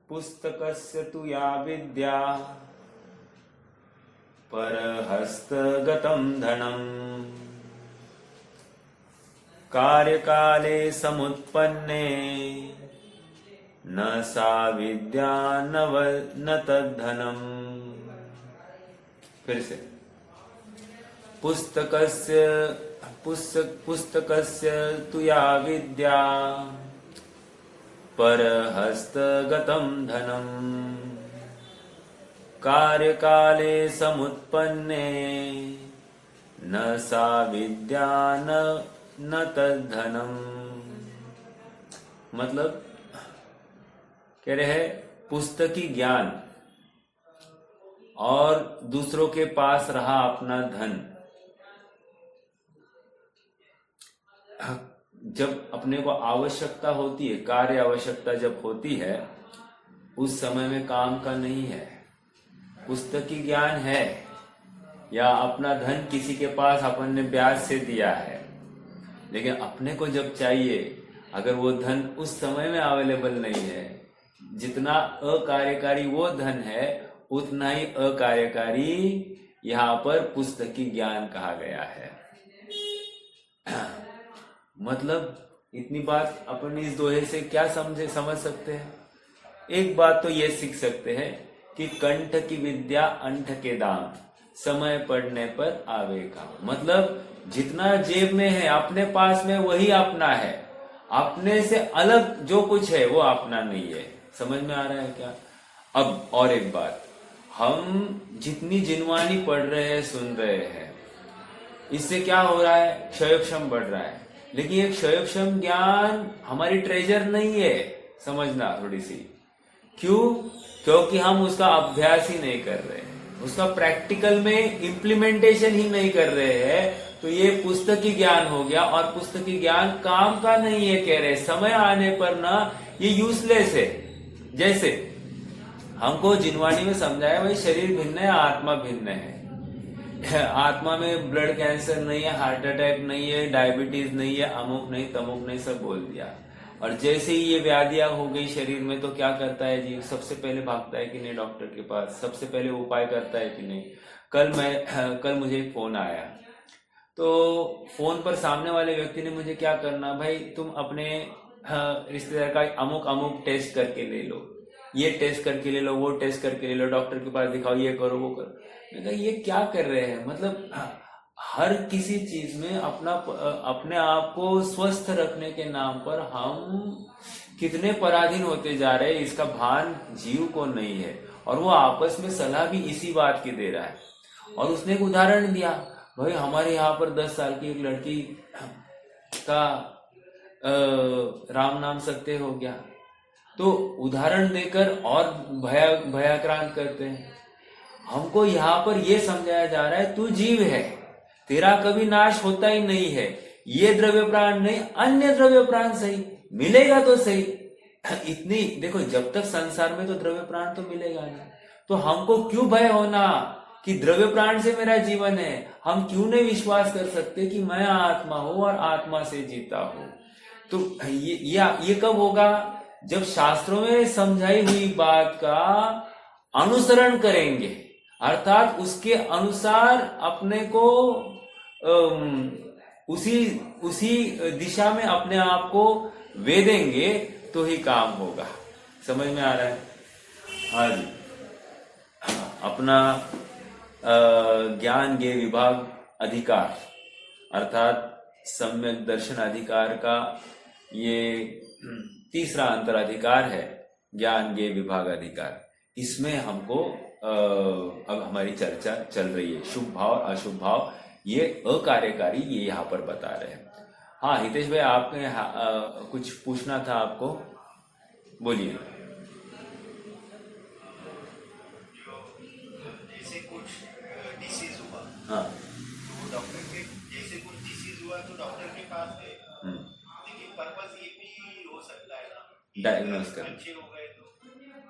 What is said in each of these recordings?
पुस्तकस्य तु या विद्या परहस्तगतं धनम् कार्यकाले समुत्पन्ने न सा विद्या न तद्धनम्। फिर से पुस्तकस्य तु या विद्या परहस्तगतं धनम् कार्यकाले समुत्पन्ने न सा विद्या न तद्धनम्। मतलब कह रहे हैं पुस्तकी ज्ञान और दूसरों के पास रहा अपना धन, जब अपने को आवश्यकता होती है, कार्य आवश्यकता जब होती है, उस समय में काम का नहीं है। पुस्तकी ज्ञान है या अपना धन किसी के पास अपन ने ब्याज से दिया है, लेकिन अपने को जब चाहिए, अगर वो धन उस समय में अवेलेबल नहीं है, जितना अकार्यकारी वो धन है उतना ही अकार्यकारी यहाँ पर पुस्तकी ज्ञान कहा गया है। मतलब इतनी बात अपन इस दोहे से क्या समझ सकते हैं? एक बात तो ये सीख सकते हैं कि कंठ की विद्या अंठ के दाम, समय पड़ने पर आवे काम। मतलब जितना जेब में है, अपने पास में, वही अपना है। अपने से अलग जो कुछ है वो अपना नहीं है। समझ में आ रहा है क्या? अब और एक बात, हम जितनी जिनवानी पढ़ रहे हैं, सुन रहे हैं, इससे क्या हो रहा है? क्षयोक्षम बढ़ रहा है। लेकिन ये क्षयोक्षम ज्ञान हमारी ट्रेजर नहीं है, समझना थोड़ी सी। क्यों? क्योंकि हम उसका अभ्यास ही नहीं कर रहे हैं, उसका प्रैक्टिकल में इम्प्लीमेंटेशन ही नहीं कर रहे हैं। तो ये पुस्तकी ज्ञान हो गया, और पुस्तकी ज्ञान काम का नहीं है। कह रहे समय आने पर ना ये यूजलेस है। जैसे हमको जिनवानी में समझाया, भाई शरीर भिन्न है, आत्मा भिन्न है। आत्मा में ब्लड कैंसर नहीं है, हार्ट अटैक नहीं है, डायबिटीज नहीं है, अमुक नहीं, तमुक नहीं, सब बोल दिया। और जैसे ही ये व्याधियां हो गई शरीर में, तो क्या करता है जी? सबसे पहले भागता है कि नहीं डॉक्टर के पास, सबसे पहले उपाय करता है कि नहीं। कल मुझे एक फोन आया, तो फोन पर सामने वाले व्यक्ति ने मुझे क्या करना, भाई तुम अपने रिश्तेदार का अमुक टेस्ट करके ले लो, ये टेस्ट करके ले लो, वो टेस्ट करके ले लो, डॉक्टर के पास दिखाओ, ये करो, वो करो। मैं कहा ये क्या कर रहे हैं? मतलब हर किसी चीज में अपने आप को स्वस्थ रखने के नाम पर हम कितने पराधीन होते जा रहे हैं, इसका भान जीव को नहीं है। और वो आपस में सलाह भी इसी बात की दे रहा है। और उसने एक उदाहरण दिया, भाई हमारे यहाँ पर 10 साल की एक लड़की का राम नाम सत्य हो गया। तो उदाहरण देकर और भयाक्रांत करते हैं। हमको यहाँ पर यह समझाया जा रहा है, तू जीव है, तेरा कभी नाश होता ही नहीं है। ये द्रव्य प्राण नहीं, अन्य द्रव्य प्राण सही मिलेगा तो सही। इतनी देखो, जब तक संसार में, तो द्रव्य प्राण तो मिलेगा नहीं। तो हमको क्यों भय होना कि द्रव्य प्राण से मेरा जीवन है? हम क्यों नहीं विश्वास कर सकते कि मैं आत्मा हूं और आत्मा से जीता हूं? तो ये कब होगा? जब शास्त्रों में समझाई हुई बात का अनुसरण करेंगे, अर्थात उसके अनुसार अपने को उसी दिशा में अपने आप को वेदेंगे, तो ही काम होगा। समझ में आ रहा है? हाँ जी। अपना ज्ञान ज्ञेय विभाग अधिकार, अर्थात सम्यक दर्शन अधिकार का ये तीसरा अंतराधिकार है, ज्ञान ज्ञेय विभाग अधिकार। इसमें हमको अब हमारी चर्चा चल रही है। शुभ भाव, अशुभ भाव, ये अकार्यकारी, ये यहाँ पर बता रहे हैं। हाँ हितेश भाई, आपने कुछ पूछना था आपको, बोलिए। जैसे कुछ डिसीज हुआ, हाँ, तो डॉक्टर के जैसे कुछ डिसीज हुआ तो डॉक्टर के पास गए, लेकिन पर्पस ये भी हो सकता है ना, डायग्नोस कर, अच्छे हो गए तो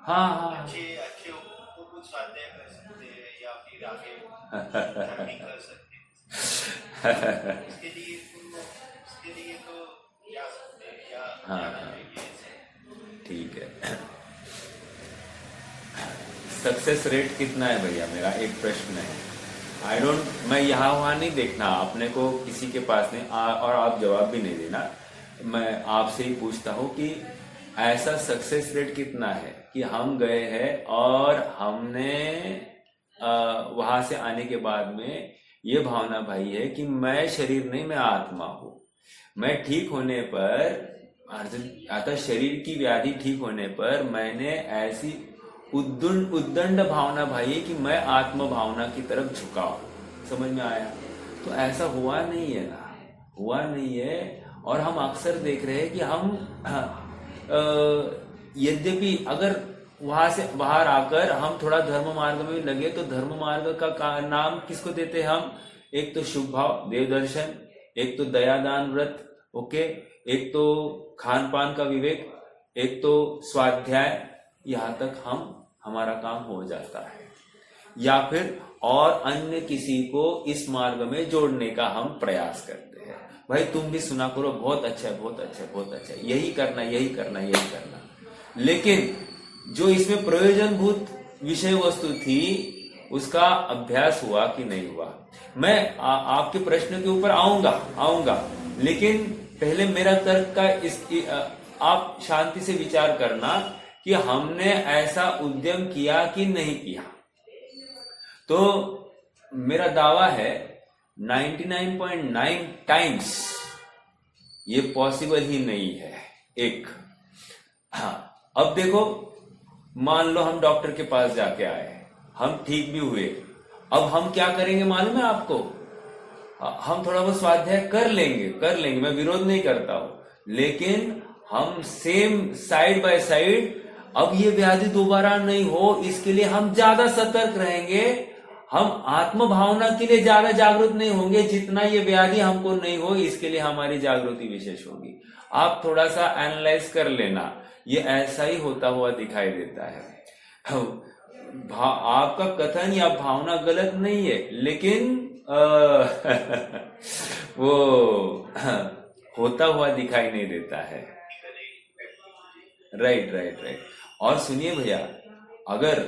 हाँ अच्छे हो तो कुछ स्वाध्याय कर सकते हैं या फिर आगे धर्मी कर सकते हैं। इसके लिए तो जा सकते हैं या हाँ, ठीक है। सक्सेस रेट कितना है भैया, मेरा एक प्रश्न है। मैं यहाँ वहाँ नहीं देखना, अपने को किसी के पास नहीं और आप जवाब भी नहीं देना, मैं आपसे ही पूछता हूँ कि ऐसा सक्सेस रेट कितना है कि हम गए हैं और हमने वहां से आने के बाद में ये भावना भाई है कि मैं शरीर नहीं, मैं आत्मा हूँ। मैं ठीक होने पर, अतः शरीर की व्याधि ठीक होने पर मैंने ऐसी उद्दंड भावना भाई है कि मैं आत्म भावना की तरफ झुका हूं। समझ में आया? तो ऐसा हुआ नहीं है ना, हुआ नहीं है। और हम अक्सर देख रहे हैं कि हम यद्यपि अगर वहां से बाहर आकर हम थोड़ा धर्म मार्ग में लगे तो धर्म मार्ग का नाम किसको देते हैं हम? एक तो शुभ भाव देव दर्शन, एक तो दयादान व्रत, ओके, एक तो खान पान का विवेक, एक तो स्वाध्याय, यहां तक हमारा काम हो जाता है। या फिर और अन्य किसी को इस मार्ग में जोड़ने का हम प्रयास करते हैं। भाई तुम भी सुना करो, बहुत अच्छा है, बहुत अच्छा है, बहुत अच्छा है, यही करना, यही करना, यही करना। लेकिन जो इसमें प्रयोजनभूत विषय वस्तु थी उसका अभ्यास हुआ कि नहीं हुआ? मैं आपके प्रश्न के ऊपर आऊंगा, लेकिन पहले मेरा तर्क का आप शांति से विचार करना कि हमने ऐसा उद्यम किया कि नहीं किया। तो मेरा दावा है 99.9 टाइम्स ये पॉसिबल ही नहीं है। एक, हाँ, अब देखो, मान लो हम डॉक्टर के पास जाके आए, हम ठीक भी हुए, अब हम क्या करेंगे मालूम है आपको? हम थोड़ा बहुत स्वाध्याय कर लेंगे, मैं विरोध नहीं करता हूं, लेकिन हम सेम साइड बाय साइड अब ये व्याधि दोबारा नहीं हो इसके लिए हम ज्यादा सतर्क रहेंगे। हम आत्म भावना के लिए ज्यादा जागरूक नहीं होंगे जितना ये व्याधि हमको नहीं हो इसके लिए हमारी जागृति विशेष होगी। आप थोड़ा सा एनालाइज कर लेना, ये ऐसा ही होता हुआ दिखाई देता है। आपका कथन या भावना गलत नहीं है, लेकिन वो होता हुआ दिखाई नहीं देता है। राइट। और सुनिए भैया, अगर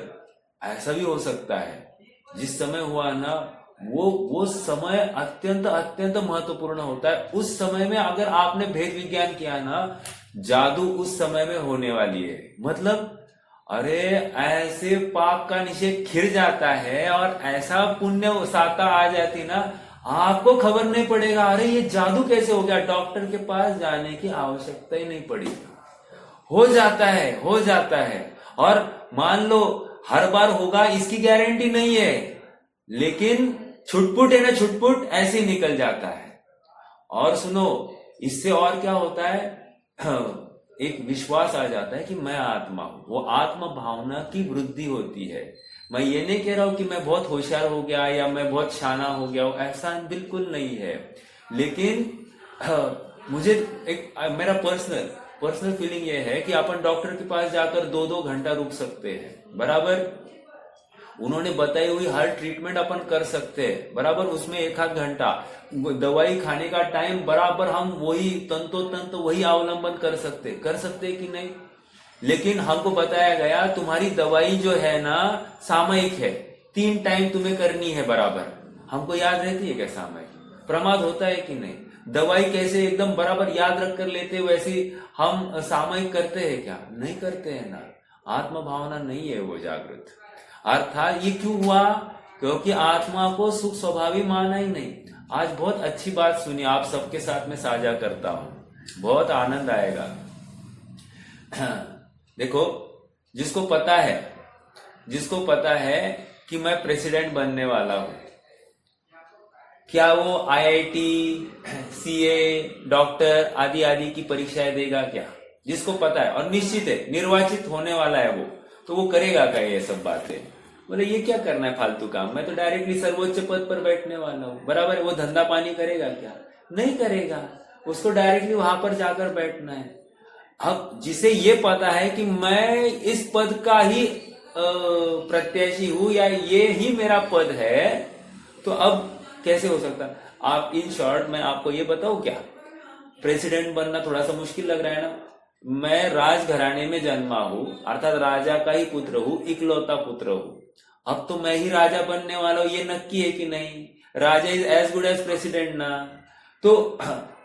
ऐसा भी हो सकता है जिस समय हुआ ना वो समय अत्यंत महत्वपूर्ण होता है। उस समय में अगर आपने भेद विज्ञान किया ना, जादू उस समय में होने वाली है। मतलब अरे ऐसे पाप का निषेध खिर जाता है और ऐसा पुण्य साता आ जाती ना, आपको खबर नहीं पड़ेगा अरे ये जादू कैसे हो गया, डॉक्टर के पास जाने की आवश्यकता ही नहीं पड़ी। हो जाता है। और मान लो हर बार होगा इसकी गारंटी नहीं है, लेकिन छुटपुट है ना, छुटपुट ऐसे निकल जाता है। और सुनो, इससे और क्या होता है, एक विश्वास आ जाता है कि मैं आत्मा हूं। वो आत्म भावना की वृद्धि होती है। मैं ये नहीं कह रहा हूं कि मैं बहुत होशियार हो गया या मैं बहुत शाना हो गया हूं, ऐसा बिल्कुल नहीं है। लेकिन मुझे एक मेरा पर्सनल फीलिंग ये है कि अपन डॉक्टर के पास जाकर 2-2 घंटा रुक सकते हैं, बराबर। उन्होंने बताई हुई हर ट्रीटमेंट अपन कर सकते हैं, बराबर। उसमें 1-8 घंटा दवाई खाने का टाइम बराबर हम वही तंतोतंत वही अवलंबन कर सकते कि नहीं। लेकिन हमको बताया गया तुम्हारी दवाई जो है ना सामयिक है, 3 टाइम तुम्हें करनी है बराबर। हमको याद रहती है क्या सामयिक? प्रमाद होता है कि नहीं? दवाई कैसे एकदम बराबर याद रख कर लेते वैसे हम सामयिक करते हैं क्या? नहीं करते हैं ना। आत्म भावना नहीं है वो जागृत। अर्थात ये क्यों हुआ? क्योंकि आत्मा को सुख स्वभावी माना ही नहीं। आज बहुत अच्छी बात सुनी, आप सबके साथ में साझा करता हूं, बहुत आनंद आएगा। देखो, जिसको पता है कि मैं प्रेसिडेंट बनने वाला हूं, क्या वो IIT, CA, डॉक्टर आदि आदि की परीक्षाएं देगा क्या? जिसको पता है और निश्चित है निर्वाचित होने वाला है वो, तो वो करेगा क्या ये सब बातें? बोले ये क्या करना है फालतू काम, मैं तो डायरेक्टली सर्वोच्च पद पर बैठने वाला हूं, बराबर। वो धंधा पानी करेगा क्या? नहीं करेगा। उसको डायरेक्टली वहां पर जाकर बैठना है। अब जिसे ये पता है कि मैं इस पद का ही प्रत्याशी हूं या ये ही मेरा पद है, तो अब कैसे हो सकता? आप इन शॉर्ट मैं आपको ये बताऊं क्या, प्रेसिडेंट बनना थोड़ा सा मुश्किल लग रहा है ना? मैं राजघराने में जन्मा हूं, अर्थात राजा का ही पुत्र हूं, इकलौता पुत्र हूं, अब तो मैं ही राजा बनने वाला हूं, ये नक्की है कि नहीं? Raja is as good as president ना। तो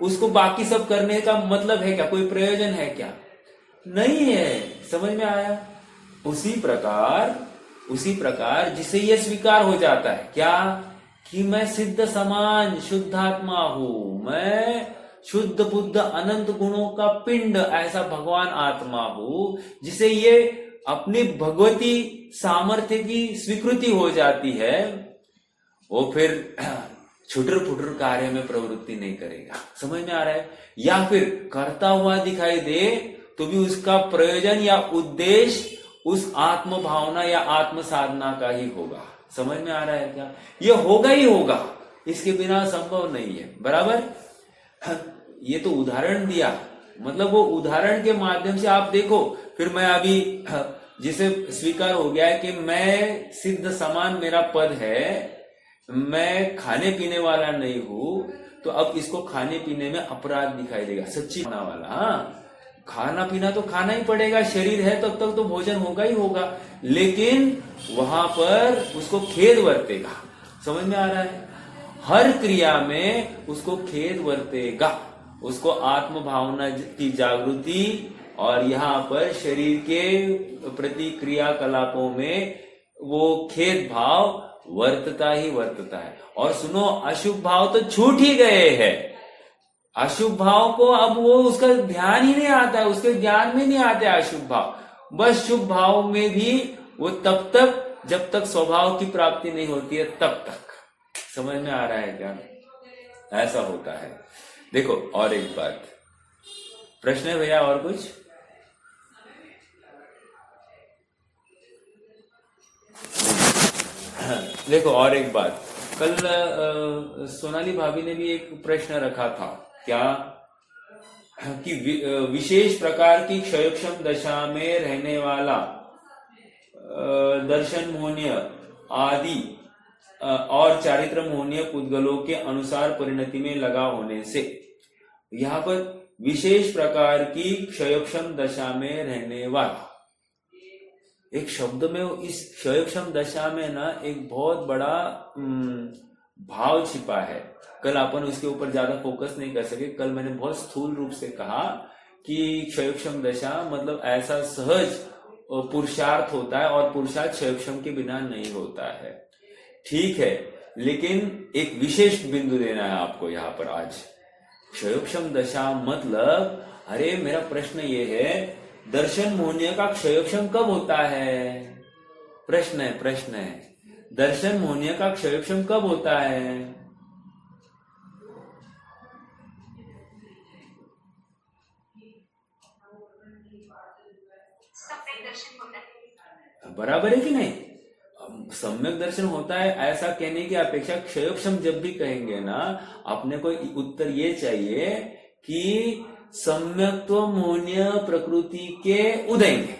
उसको बाकी सब करने का मतलब है क्या? कोई प्रयोजन है क्या? नहीं है। समझ में आया? उसी प्रकार जिसे ये स्वीकार हो जाता है क्या कि मैं सिद्ध समान शुद्धात्मा हूं, मैं शुद्ध बुद्ध अनंत गुणों का पिंड, ऐसा भगवान आत्मा हूं, जिसे ये अपनी भगवती सामर्थ्य की स्वीकृति हो जाती है, वो फिर छुटर फुटर कार्य में प्रवृत्ति नहीं करेगा। समझ में आ रहा है? या फिर करता हुआ दिखाई दे तो भी उसका प्रयोजन या उद्देश्य उस आत्म भावना या आत्म साधना का ही होगा। समझ में आ रहा है क्या? ये होगा ही होगा, इसके बिना संभव नहीं है। बराबर? ये तो उदाहरण दिया, मतलब वो उदाहरण के माध्यम से आप देखो। फिर मैं अभी जिसे स्वीकार हो गया है कि मैं सिद्ध समान मेरा पद है, मैं खाने पीने वाला नहीं हूं, तो अब इसको खाने पीने में अपराध दिखाई देगा, सच्ची खाना वाला। हाँ, खाना पीना तो खाना ही पड़ेगा, शरीर है तब तक तो भोजन होगा ही होगा, लेकिन वहां पर उसको खेद वर्तेगा। समझ में आ रहा है? हर क्रिया में उसको खेद वर्तेगा, उसको आत्म भावना की जागृति और यहाँ पर शरीर के प्रति क्रियाकलापों में वो खेद भाव वर्तता ही वर्तता है। और सुनो, अशुभ भाव तो छूट ही गए हैं। अशुभ भाव को अब वो उसका ध्यान ही नहीं आता है, उसके ज्ञान में नहीं आते अशुभ भाव। बस शुभ भाव में भी वो तब तक जब तक स्वभाव की प्राप्ति नहीं होती है तब तक। समझ में आ रहा है क्या? ऐसा होता है। देखो और एक बात, प्रश्न है भैया? और कुछ? देखो और एक बात, कल सोनाली भाभी ने भी एक प्रश्न रखा था, क्या कि विशेष प्रकार की क्षयक्षम दशा में रहने वाला दर्शन मोहनीय आदि और चारित्र मोहनीय पुद्गलों के अनुसार परिणति में लगा होने से, यहाँ पर विशेष प्रकार की क्षयक्षम दशा में रहने वाला, एक शब्द में इस क्षयक्षम दशा में ना एक बहुत बड़ा भाव छिपा है। कल अपन उसके ऊपर ज्यादा फोकस नहीं कर सके। कल मैंने बहुत स्थूल रूप से कहा कि क्षयक्षम दशा मतलब ऐसा सहज पुरुषार्थ होता है, और पुरुषार्थ क्षयक्षम के बिना नहीं होता है। ठीक है, लेकिन एक विशेष बिंदु देना है आपको यहाँ पर आज। क्षयक्षम दशा मतलब, अरे मेरा प्रश्न ये है, दर्शन मोहनीय का क्षयक्षम कब होता है? प्रश्न है दर्शन मोहनीय का क्षयक्षम कब होता है? बराबर है कि नहीं? सम्यक दर्शन होता है ऐसा कहने की अपेक्षा क्षयक्षम जब भी कहेंगे ना, अपने को उत्तर ये चाहिए कि सम्यक्त्व मोहनीय प्रकृति के उदय में।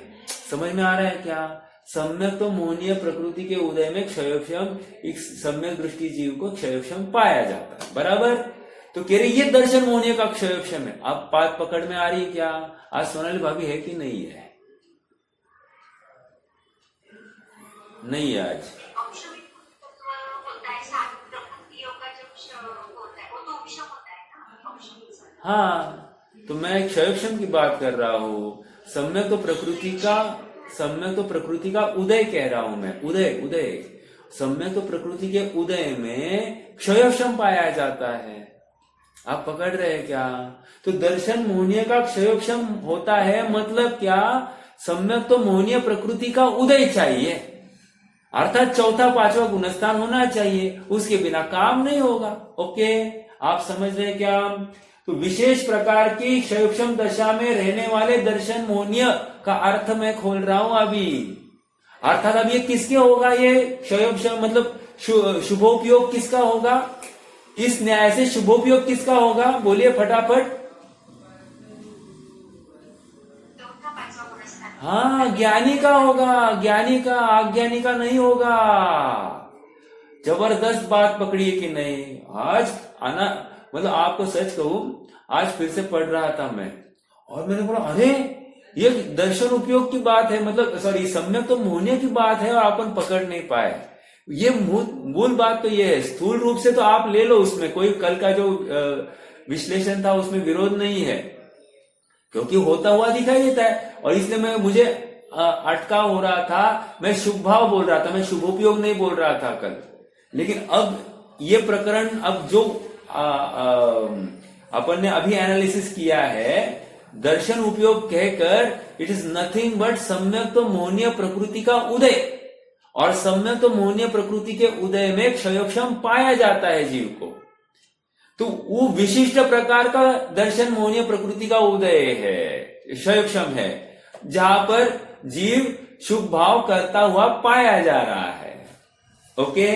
समझ में आ रहा है क्या? सम्यक्त्व मोहनीय प्रकृति के उदय में क्षयक्षम, एक सम्यक दृष्टि जीव को क्षयक्षम पाया जाता है। बराबर? तो कह रहे ये दर्शन मोहनीय का क्षयक्षम है। आप बात पकड़ में आ रही है क्या? आज सोनाली भाभी है कि नहीं है? नहीं है आज। हाँ, तो मैं क्षयक्षम की बात कर रहा हूँ। सम्यक तो प्रकृति का उदय कह रहा हूं मैं। उदय सम्यक तो प्रकृति के उदय में क्षयक्षम पाया जाता है। आप पकड़ रहे हैं क्या? तो दर्शन मोहनीय का क्षयक्षम होता है, मतलब क्या? सम्यक तो मोहनीय प्रकृति का उदय चाहिए, अर्थात चौथा पांचवा गुणस्थान होना चाहिए, उसके बिना काम नहीं होगा। ओके, आप समझ रहे क्या? तो विशेष प्रकार की क्षयक्षम दशा में रहने वाले दर्शन मोहनीय का अर्थ मैं खोल रहा हूं अभी। अर्थात अब ये किसके होगा? ये क्षयक्षम मतलब शुभोपयोग किसका होगा? इस न्याय से शुभोपयोग किसका होगा? बोलिए फटाफट। हाँ, ज्ञानी का होगा, ज्ञानी का, अज्ञानी का नहीं होगा। जबरदस्त बात पकड़ी है कि नहीं? आज आना मतलब आपको सच कहूं, आज फिर से पढ़ रहा था मैं, और मैंने बोला अरे ये दर्शन उपयोग की बात है, मतलब सॉरी सम्यक तो मोहनीय की बात है और अपन पकड़ नहीं पाए। ये मूल बात तो ये है। स्थूल रूप से तो आप ले लो, उसमें कोई कल का जो विश्लेषण था उसमें विरोध नहीं है, क्योंकि होता हुआ दिखाई देता है। और इसलिए मुझे अटका हो रहा था, मैं शुभ भाव बोल रहा था, मैं शुभोपयोग नहीं बोल रहा था कल। लेकिन अब ये प्रकरण, अब जो अपन ने अभी एनालिसिस किया है, दर्शन उपयोग कहकर इट इज नथिंग बट सम्यक तो मोहनीय प्रकृति का उदय, और सम्यक तो मोहनीय प्रकृति के उदय में क्षयोक्षम पाया जाता है जीव को। तो वो विशिष्ट प्रकार का दर्शन मोहनीय प्रकृति का उदय है, क्षयोक्षम है, जहां पर जीव शुभ भाव करता हुआ पाया जा रहा है। ओके,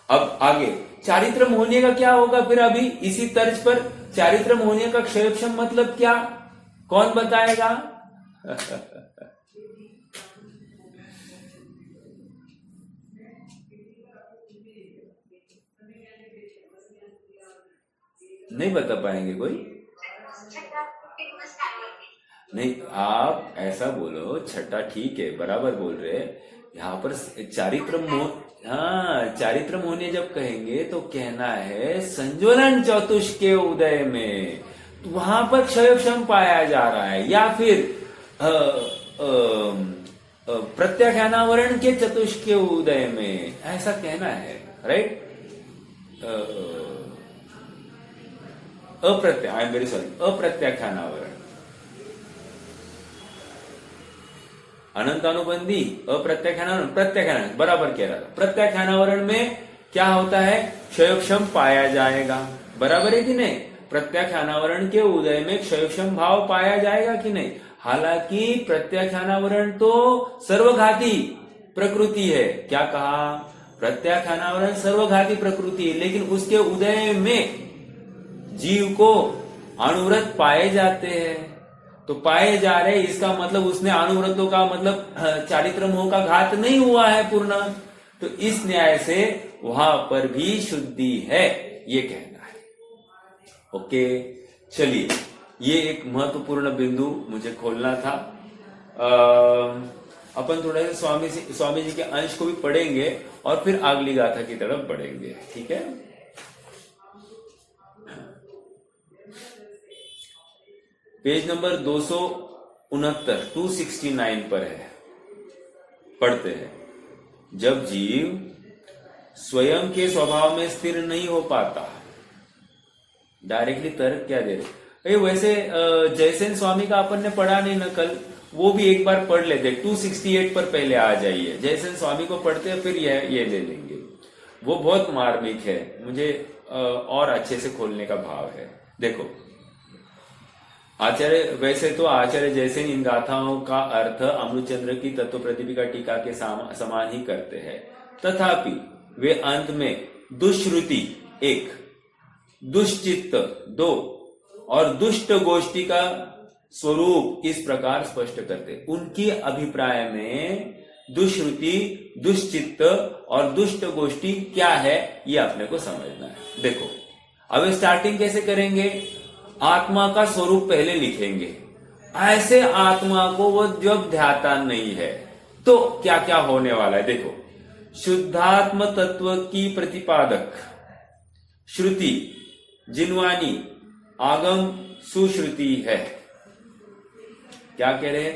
अब आगे चारित्र मोहनीय का क्या होगा फिर? अभी इसी तर्ज पर चारित्र मोहनीय का क्षयोक्षम मतलब क्या, कौन बताएगा? नहीं बता पाएंगे कोई? नहीं, आप ऐसा बोलो, छठा ठीक है, बराबर बोल रहे हैं। यहाँ पर चारित्र मोहनीय जब कहेंगे तो कहना है संज्वलन चतुष्क के उदय में, तो वहां पर क्षयोक्षम पाया जा रहा है, या फिर प्रत्याख्यानावरण के चतुष्क के उदय में, ऐसा कहना है, राइट? अप्रत्याख्यानावरण, अनंतानुबंधी, अप्रत्याख्यानावरण, प्रत्याख्यान, बराबर कह रहा था। प्रत्याख्यानावरण में क्या होता है? क्षयोक्षम पाया जाएगा, बराबर है कि नहीं? प्रत्याख्यानावरण के उदय में क्षयोक्षम भाव पाया जाएगा कि नहीं? हालांकि प्रत्याख्यानावरण तो सर्वघाती प्रकृति है। क्या कहा? प्रत्याख्यानावरण सर्वघाती प्रकृति है, लेकिन उसके उदय में जीव को अणुव्रत पाए जाते हैं। तो पाए जा रहे, इसका मतलब उसने अणुव्रतों का मतलब चारित्र मोह का घात नहीं हुआ है पूर्ण। तो इस न्याय से वहां पर भी शुद्धि है, ये कहना है। ओके, चलिए, ये एक महत्वपूर्ण बिंदु मुझे खोलना था। अपन थोड़ा सा स्वामी जी के अंश को भी पढ़ेंगे और फिर अगली गाथा की तरफ बढ़ेंगे, ठीक है? पेज नंबर 269 पर है, पढ़ते हैं। जब जीव स्वयं के स्वभाव में स्थिर नहीं हो पाता, डायरेक्टली तर्क क्या दे रहे? वैसे जयसेन स्वामी का अपन ने पढ़ा नहीं ना कल, वो भी एक बार पढ़ लेते। 268 पर पहले आ जाइए, जयसेन स्वामी को पढ़ते हैं, फिर ये ले लेंगे। वो बहुत मार्मिक है, मुझे और अच्छे से खोलने का भाव है। देखो, आचार्य, वैसे तो आचार्य जैसे इन गाथाओं का अर्थ अमृतचंद्र की तत्व प्रदीपिका टीका के समान ही करते हैं, तथापि वे अंत में दुष्श्रुति 1, दुष्चित्त 2 और दुष्ट गोष्ठी का स्वरूप इस प्रकार स्पष्ट करते। उनकी अभिप्राय में दुष्श्रुति, दुष्चित्त और दुष्ट गोष्ठी क्या है, ये अपने को समझना है। देखो, अब स्टार्टिंग कैसे करेंगे? आत्मा का स्वरूप पहले लिखेंगे। ऐसे आत्मा को वो जब ध्याता नहीं है तो क्या क्या होने वाला है? देखो, शुद्धात्म तत्व की प्रतिपादक श्रुति जिन्वानी आगम सुश्रुति है। क्या कह रहे?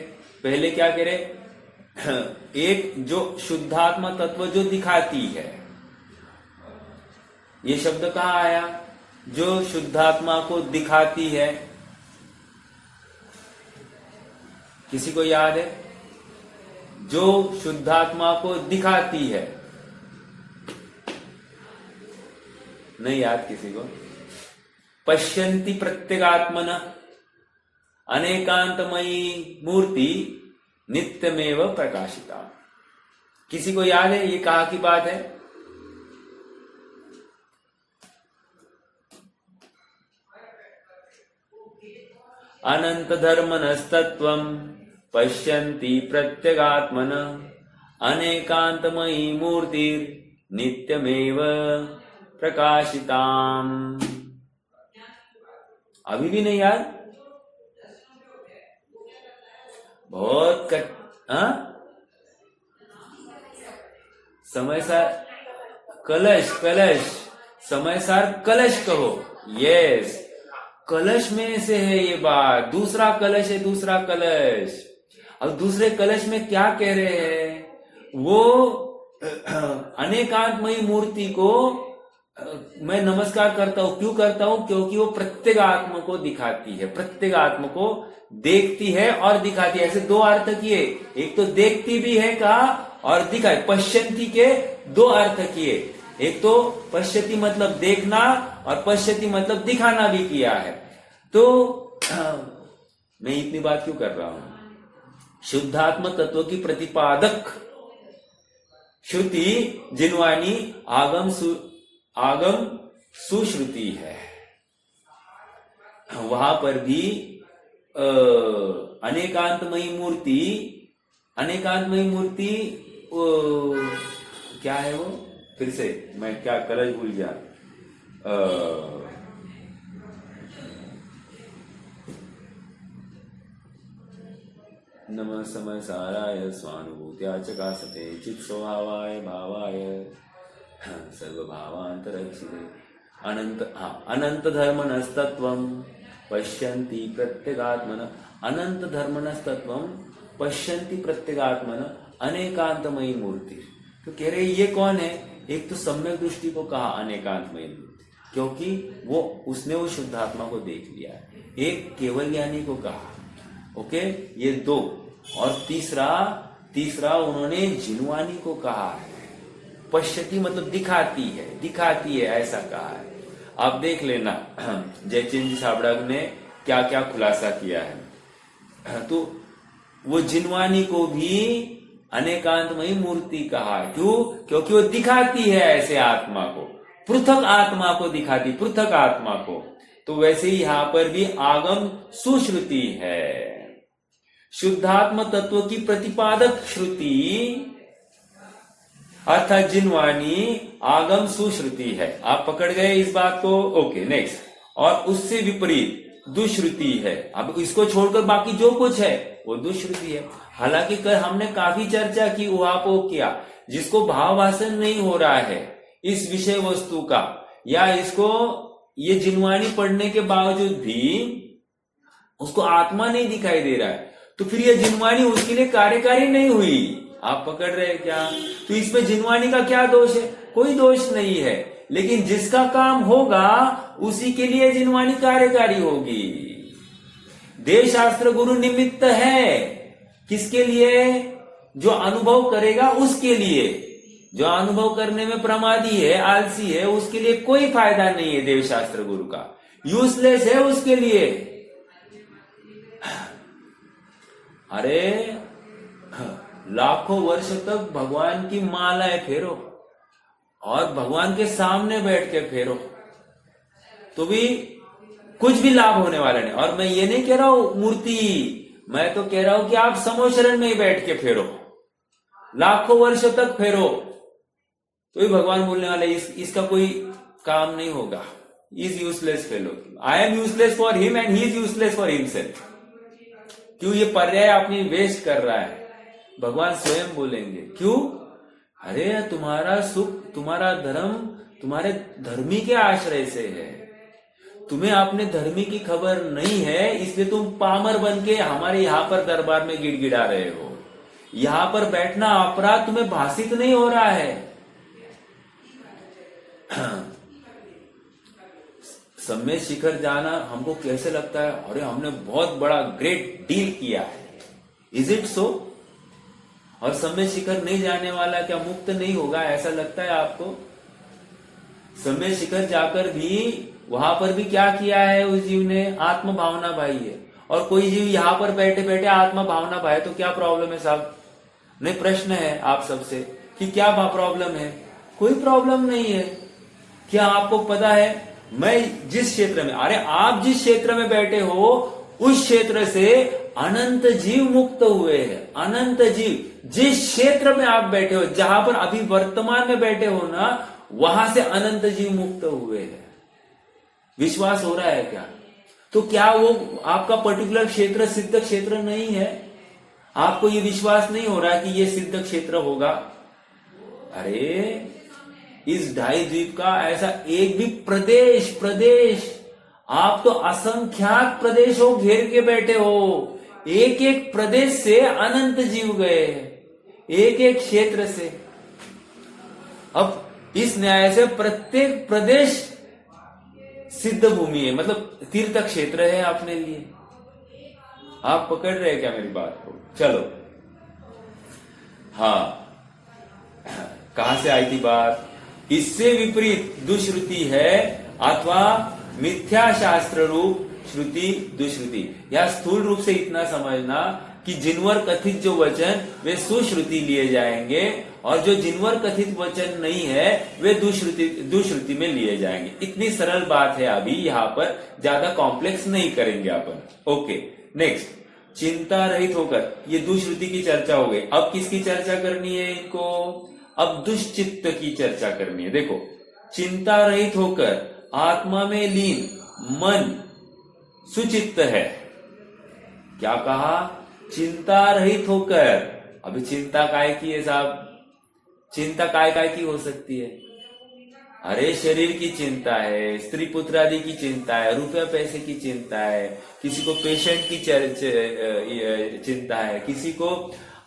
पहले क्या कह रहे? एक जो शुद्धात्मा तत्व जो दिखाती है, ये शब्द कहाँ आया? जो शुद्धात्मा को दिखाती है, किसी को याद है? जो शुद्धात्मा को दिखाती है, नहीं याद किसी को? पश्यन्ति प्रत्यगात्मन अनेकांतमयी मूर्ति नित्यमेव प्रकाशिता। किसी को याद है ये कहाँ की बात है? अनंत धर्मनस्तत्वं पश्यन्ति प्रत्यगात्मन अनेकांतमयी मूर्तिर् नित्यमेव प्रकाशिताम्। अभी भी नहीं याद? बहुत समय सार कलश, समय सार कलश कहो। यस, कलश में से है ये बात। दूसरा कलश है, दूसरा कलश। अब दूसरे कलश में क्या कह रहे हैं? वो अनेकांतमयी मूर्ति को मैं नमस्कार करता हूं। क्यों करता हूं? क्योंकि वो प्रत्येक आत्मा को दिखाती है, प्रत्येक आत्मा को देखती है और दिखाती है। ऐसे दो अर्थ किए, एक तो देखती भी है कहा और दिखाई, पश्यंती के दो अर्थ किए। एक तो पश्यति मतलब देखना और पश्यति मतलब दिखाना भी किया है। तो मैं इतनी बात क्यों कर रहा हूं? शुद्धात्म तत्व की प्रतिपादक श्रुति जिन्वानी आगम सुश्रुति है। वहां पर भी अनेकांतमयी मूर्ति क्या है वो? फिर से मैं क्या कलश भूल गया। नमः समय साराय स्वानुभूत्या चकासते चित स्वभावाय भावाय सर्वभावांतरक्षिते अनंत धर्मनस्तत्वं पश्यन्ति प्रत्यगात्मन। अनंत धर्मनस्तत्वं पश्यन्ति प्रत्यगात्मन अनेकांतमयी मूर्ति। तो कह रहे ये कौन है? एक तो सम्यक दृष्टि को कहा अनेकांतमयी मूर्ति, क्योंकि वो उसने वो शुद्धात्मा को देख लिया। एक केवल ज्ञानी को कहा, ओके, ये दो। और तीसरा उन्होंने जिन्वानी को कहा है। पश्यति मतलब दिखाती है ऐसा कहा है। आप देख लेना जयचंद जी साबड़क ने क्या क्या खुलासा किया है। तो वो जिन्वानी को भी अनेकांतमयी मूर्ति कहा है। क्यों? क्योंकि वो दिखाती है ऐसे आत्मा को, पृथक आत्मा को दिखाती, पृथक आत्मा को। तो वैसे ही यहां पर भी आगम सुश्रुति है। शुद्धात्म तत्व की प्रतिपादक श्रुति अर्थात जिन्वानी आगम सुश्रुति है। आप पकड़ गए इस बात को? Okay, next. और उससे विपरीत दुश्रुति है। अब इसको छोड़कर बाकी जो कुछ है वो दुश्रुति है। हालांकि कल हमने काफी चर्चा की उहापोह किया, जिसको भावभाषण नहीं हो रहा है इस विषय वस्तु का, या इसको ये जिन्वानी पढ़ने के बावजूद भी उसको आत्मा नहीं दिखाई दे रहा है, तो फिर ये जिन्वानी उसके लिए कार्यकारी नहीं हुई। आप पकड़ रहे हैं क्या? तो इसमें जिन्वानी का क्या दोष है? कोई दोष नहीं है। लेकिन जिसका काम होगा उसी के लिए जिन्वानी कार्यकारी होगी। देव शास्त्र गुरु निमित्त है किसके लिए? जो अनुभव करेगा उसके लिए। जो अनुभव करने में प्रमादी है, आलसी है, उसके लिए कोई फायदा नहीं है देव शास्त्र गुरु का, यूजलेस है उसके लिए। अरे लाखों वर्ष तक भगवान की मालाएं फेरो और भगवान के सामने बैठ के फेरो तो भी कुछ भी लाभ होने वाला नहीं। और मैं ये नहीं कह रहा हूं मूर्ति, मैं तो कह रहा हूं कि आप समोशरण में ही बैठ के फेरो, लाखों वर्षों तक फेरो, तो भी भगवान बोलने वाले इसका कोई काम नहीं होगा। Is useless fellow. I am useless for him and he is useless for himself. क्यों? ये पर्याय अपनी वेस्ट कर रहा है। भगवान स्वयं बोलेंगे क्यों? अरे तुम्हारा सुख, तुम्हारा धर्म तुम्हारे धर्मी के आश्रय से है। तुम्हें अपने धर्मी की खबर नहीं है, इसलिए तुम पामर बन के हमारे यहां पर दरबार में गिड़गिड़ा रहे हो। यहां पर बैठना अपराध तुम्हें भाषित नहीं हो रहा है। सम्मेद शिखर जाना हमको कैसे लगता है? अरे हमने बहुत बड़ा ग्रेट डील किया है। Is it so? और सम्मेद शिखर नहीं जाने वाला क्या मुक्त नहीं होगा? ऐसा लगता है आपको? सम्मेद शिखर जाकर भी वहां पर भी क्या किया है उस जीव ने? आत्म भावना भाई है। और कोई जीव यहां पर बैठे बैठे आत्मा भावना भाई, तो क्या प्रॉब्लम है साहब? नहीं, प्रश्न है आप सबसे कि क्या प्रॉब्लम है? कोई प्रॉब्लम नहीं है। क्या आपको पता है मैं जिस क्षेत्र में, अरे आप जिस क्षेत्र में बैठे हो उस क्षेत्र से अनंत जीव मुक्त हुए हैं। अनंत जीव जिस क्षेत्र में आप बैठे हो, जहां पर अभी वर्तमान में बैठे हो ना, वहां से अनंत जीव मुक्त हुए हैं। विश्वास हो रहा है क्या? तो क्या वो आपका पर्टिकुलर क्षेत्र सिद्ध क्षेत्र नहीं है? आपको ये विश्वास नहीं हो रहा कि ये सिद्ध क्षेत्र होगा? अरे इस 2.5 द्वीप का ऐसा एक भी प्रदेश आप तो असंख्यात प्रदेशों घेर के बैठे हो। एक एक प्रदेश से अनंत जीव गए, एक एक क्षेत्र से। अब इस न्याय से प्रत्येक प्रदेश सिद्ध भूमि है, मतलब तीर्थ क्षेत्र है अपने लिए। आप पकड़ रहे हैं क्या मेरी बात को? चलो, हाँ, कहां से आई थी बात? इससे विपरीत दुश्रुति है अथवा मिथ्या शास्त्र रूप श्रुति दुश्रुति। या स्थूल रूप से इतना समझना कि जिनवर कथित जो वचन वे सुश्रुति लिए जाएंगे और जो जिनवर कथित वचन नहीं है वे दुश्रुति में लिए जाएंगे। इतनी सरल बात है, अभी यहां पर ज्यादा कॉम्प्लेक्स नहीं करेंगे अपन। ओके, नेक्स्ट, चिंता रहित होकर, ये दुश्रुति की चर्चा हो गई। अब किसकी चर्चा करनी है इनको? अब दुष्चित्त की चर्चा करनी है। देखो, चिंता रहित होकर आत्मा में लीन मन सुचित्त है। क्या कहा? चिंता रहित होकर। अभी चिंता काय की है साहब? चिंता काय की हो सकती है? अरे शरीर की चिंता है, स्त्री पुत्र आदि की चिंता है, रुपया पैसे की चिंता है, किसी को पेशेंट की चिंता है, किसी को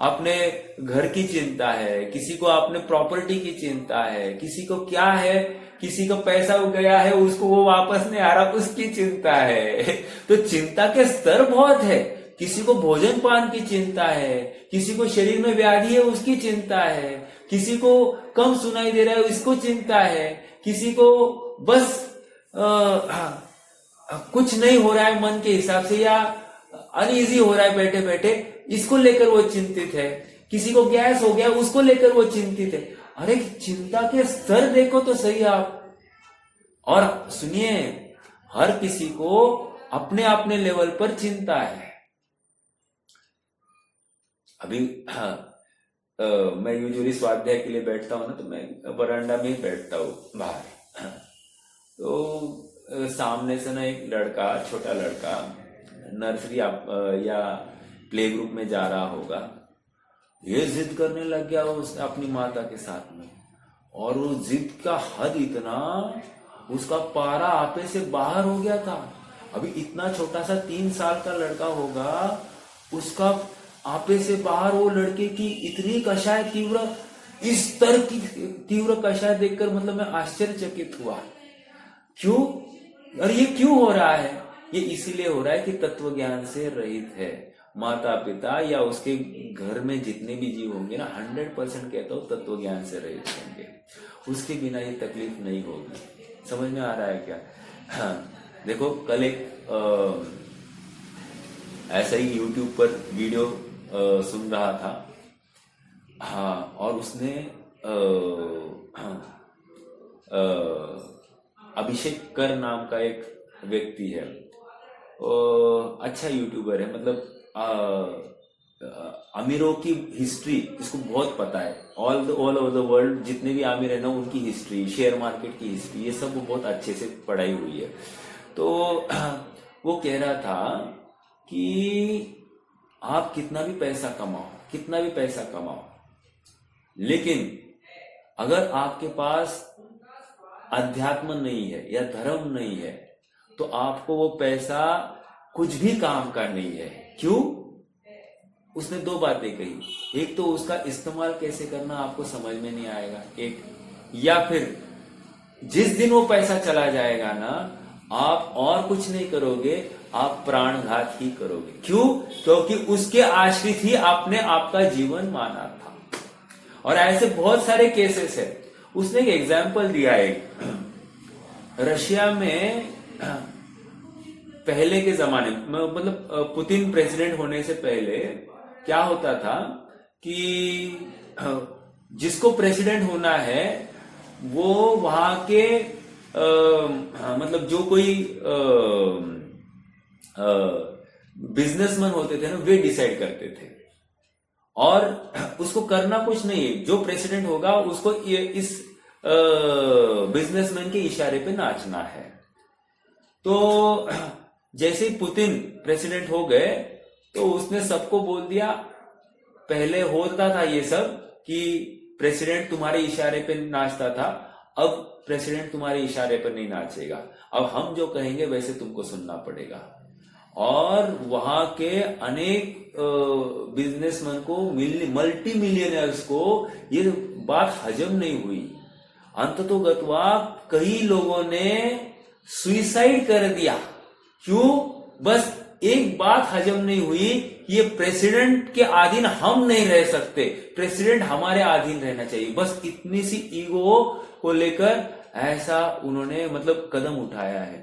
अपने घर की चिंता है, किसी को अपने प्रॉपर्टी की चिंता है, किसी को क्या है, किसी को पैसा गया है उसको वो वापस नहीं आ रहा उसकी चिंता है। तो चिंता के स्तर बहुत है। किसी को भोजन पान की चिंता है, किसी को शरीर में व्याधि है उसकी चिंता है, किसी को कम सुनाई दे रहा है इसको चिंता है, किसी को बस कुछ नहीं हो रहा है मन के हिसाब से या अनईजी हो रहा है बैठे बैठे, इसको लेकर वो चिंतित है, किसी को गैस हो गया उसको लेकर वो चिंतित है। अरे चिंता के स्तर देखो तो सही आप। और सुनिए, हर किसी को अपने अपने लेवल पर चिंता है। अभी मैं यूजुअली स्वाध्याय के लिए बैठता हूं ना, तो मैं बरामदा में ही बैठता हूं बाहर। तो सामने से ना एक लड़का, छोटा लड़का नर्सरी या प्ले ग्रुप में जा रहा होगा, ये जिद करने लग गया उसने अपनी माता के साथ में। और वो जिद का हद इतना, उसका पारा आपे से बाहर हो गया था। अभी इतना छोटा सा 3 साल का लड़का होगा, उसका आपे से बाहर वो लड़के की इतनी कषाय तीव्र, इस स्तर की तीव्र कषाय देखकर मतलब मैं आश्चर्यचकित हुआ। क्यों? और ये क्यों हो रहा है? ये इसीलिए हो रहा है कि तत्व ज्ञान से रहित है। माता पिता या उसके घर में जितने भी जीव होंगे ना, 100% कहता हूं तत्व ज्ञान से रहित होंगे। उसके बिना ये तकलीफ नहीं होगी। समझ में आ रहा है क्या? हाँ, देखो कल एक ऐसा ही YouTube पर वीडियो सुन रहा था। हाँ, और उसने अभिषेक कर नाम का एक व्यक्ति है, अच्छा यूट्यूबर है, मतलब अमीरों की हिस्ट्री इसको बहुत पता है। ऑल ओवर द वर्ल्ड जितने भी अमीर है ना, उनकी हिस्ट्री, शेयर मार्केट की हिस्ट्री, ये सब बहुत अच्छे से पढ़ाई हुई है। तो वो कह रहा था कि आप कितना भी पैसा कमाओ, लेकिन अगर आपके पास अध्यात्म नहीं है या धर्म नहीं है तो आपको वो पैसा कुछ भी काम का नहीं है। क्यों? उसने 2 बातें कही। एक तो उसका इस्तेमाल कैसे करना आपको समझ में नहीं आएगा, एक, या फिर जिस दिन वो पैसा चला जाएगा ना, आप और कुछ नहीं करोगे, आप प्राणघात ही करोगे। क्यों? क्योंकि उसके आश्रित ही आपने आपका जीवन माना था। और ऐसे बहुत सारे केसेस है। उसने एक एग्जाम्पल दिया है, रशिया में पहले के जमाने में, मतलब पुतिन प्रेसिडेंट होने से पहले क्या होता था कि जिसको प्रेसिडेंट होना है वो वहां के मतलब जो कोई बिजनेसमैन होते थे ना, वे डिसाइड करते थे। और उसको करना कुछ नहीं है, जो प्रेसिडेंट होगा उसको इस बिजनेसमैन के इशारे पे नाचना है। तो जैसे ही पुतिन प्रेसिडेंट हो गए तो उसने सबको बोल दिया पहले होता था ये सब कि प्रेसिडेंट तुम्हारे इशारे पे नाचता था, अब प्रेसिडेंट तुम्हारे इशारे पर नहीं नाचेगा, अब हम जो कहेंगे वैसे तुमको सुनना पड़ेगा। और वहां के अनेक बिजनेसमैन को, मल्टी मिलियनर्स को ये बात हजम नहीं हुई। अंततोगत्वा कई लोगों ने सुइसाइड कर दिया। क्यों? बस एक बात हजम नहीं हुई, ये प्रेसिडेंट के अधीन हम नहीं रह सकते, प्रेसिडेंट हमारे अधीन रहना चाहिए। बस इतनी सी ईगो को लेकर ऐसा उन्होंने मतलब कदम उठाया है।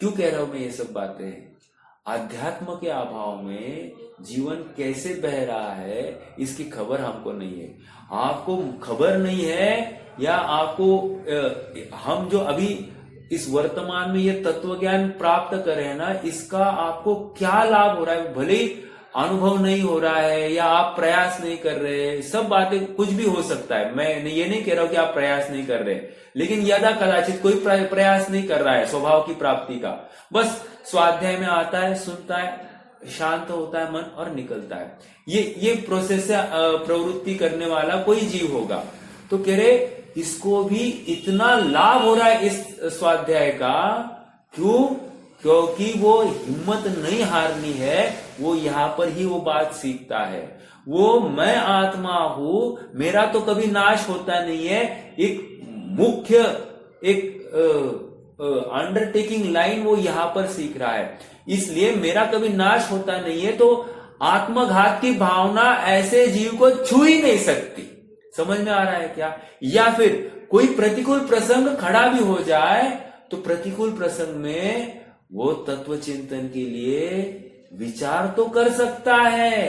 क्यों कह रहा हूं मैं ये सब बातें? अध्यात्म के अभाव में जीवन कैसे बह रहा है इसकी खबर हमको नहीं है। आपको खबर नहीं है, या आपको हम जो अभी इस वर्तमान में ये तत्व ज्ञान प्राप्त कर रहे हैं ना, इसका आपको क्या लाभ हो रहा है? भले ही अनुभव नहीं हो रहा है या आप प्रयास नहीं कर रहे, सब बातें कुछ भी हो सकता है। मैं ये नहीं कह रहा हूं कि आप प्रयास नहीं कर रहे, लेकिन यदा कदाचित कोई प्रयास नहीं कर रहा है स्वभाव की प्राप्ति का, बस स्वाध्याय में आता है, सुनता है, शांत होता है मन और निकलता है। ये प्रोसेस से प्रवृत्ति करने वाला कोई जीव होगा तो कह रहे इसको भी इतना लाभ हो रहा है इस स्वाध्याय का। क्यों? क्योंकि वो हिम्मत नहीं हारनी है, वो यहां पर ही वो बात सीखता है। वो मैं आत्मा हूं, मेरा तो कभी नाश होता नहीं है, एक मुख्य एक अंडरटेकिंग लाइन वो यहां पर सीख रहा है। इसलिए मेरा कभी नाश होता नहीं है, तो आत्मघात की भावना ऐसे जीव को छू ही नहीं सकती। समझ में आ रहा है क्या? या फिर कोई प्रतिकूल प्रसंग खड़ा भी हो जाए तो प्रतिकूल प्रसंग में वो तत्व चिंतन के लिए विचार तो कर सकता है।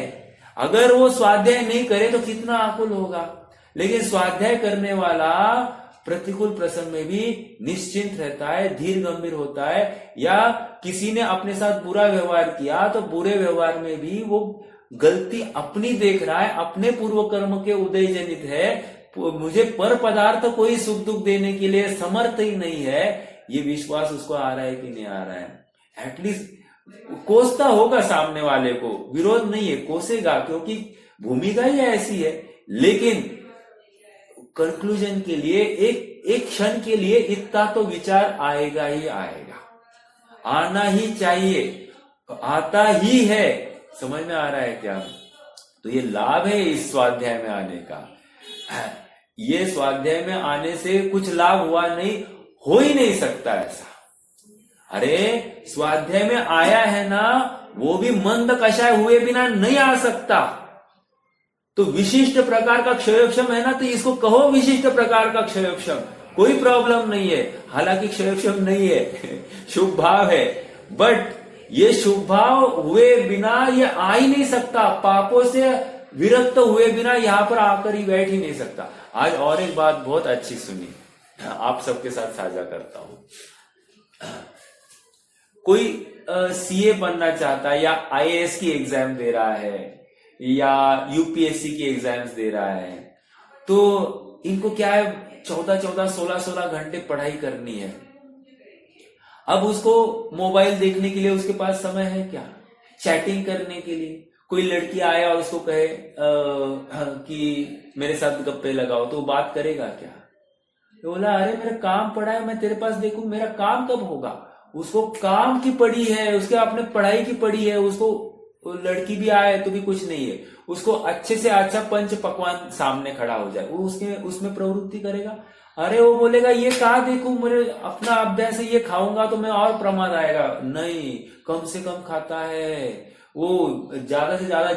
अगर वो स्वाध्याय नहीं करे तो कितना आकुल होगा, लेकिन स्वाध्याय करने वाला प्रतिकूल प्रसंग में भी निश्चिंत रहता है, धीर गंभीर होता है। या किसी ने अपने साथ बुरा व्यवहार किया तो बुरे व्यवहार में भी वो गलती अपनी देख रहा है, अपने पूर्व कर्म के उदय जनित है, मुझे पर पदार्थ कोई सुख दुख देने के लिए समर्थ ही नहीं है। ये विश्वास उसको आ रहा है कि नहीं आ रहा है? एटलीस्ट कोसता होगा सामने वाले को, विरोध नहीं है, कोसेगा, क्योंकि भूमिका ही ऐसी है। लेकिन कंक्लूजन के लिए एक क्षण के लिए इतना तो विचार आएगा ही आएगा, आना ही चाहिए, आता ही है। समझ में आ रहा है क्या? तो ये लाभ है इस स्वाध्याय में आने का। ये स्वाध्याय में आने से कुछ लाभ हुआ नहीं, हो ही नहीं सकता ऐसा। अरे स्वाध्याय में आया है ना, वो भी मंद कषाय हुए बिना नहीं आ सकता। तो विशिष्ट प्रकार का क्षयोक्षम है ना, तो इसको कहो विशिष्ट प्रकार का क्षयोक्षम, कोई प्रॉब्लम नहीं है। हालांकि क्षयोक्षम नहीं है, शुभ भाव है, बट ये शुभ भाव हुए बिना ये आ ही नहीं सकता। पापों से विरक्त हुए बिना यहां पर आकर ही बैठ ही नहीं सकता। आज और एक बात बहुत अच्छी सुनी, आप सबके साथ साझा करता हूं। कोई सीए बनना चाहता है, या आईएएस की एग्जाम दे रहा है, या यूपीएससी की एग्जाम्स दे रहा है, तो इनको क्या है, 14-14, 16-16 घंटे पढ़ाई करनी है। अब उसको मोबाइल देखने के लिए उसके पास समय है क्या? चैटिंग करने के लिए कोई लड़की आए और उसको कहे कि मेरे साथ गप्पे लगाओ, तो वो बात करेगा क्या? तो बोला अरे मेरा काम पड़ा है, मैं तेरे पास देखूं, मेरा काम कब होगा? उसको काम की पड़ी है, उसके अपने पढ़ाई की पड़ी है, उसको लड़की भी आए तो भी कुछ नहीं है, उसको अच्छे से अच्छा पंच पकवान सामने खड़ा हो जाए, वो उसमें प्रवृत्ति करेगा? अरे वो बोलेगा ये कहा देखूं, मेरे अपना अभ्यास है, ये खाऊंगा तो मैं और प्रमाद आएगा। नहीं, कम से कम खाता है वो, ज्यादा से ज्यादा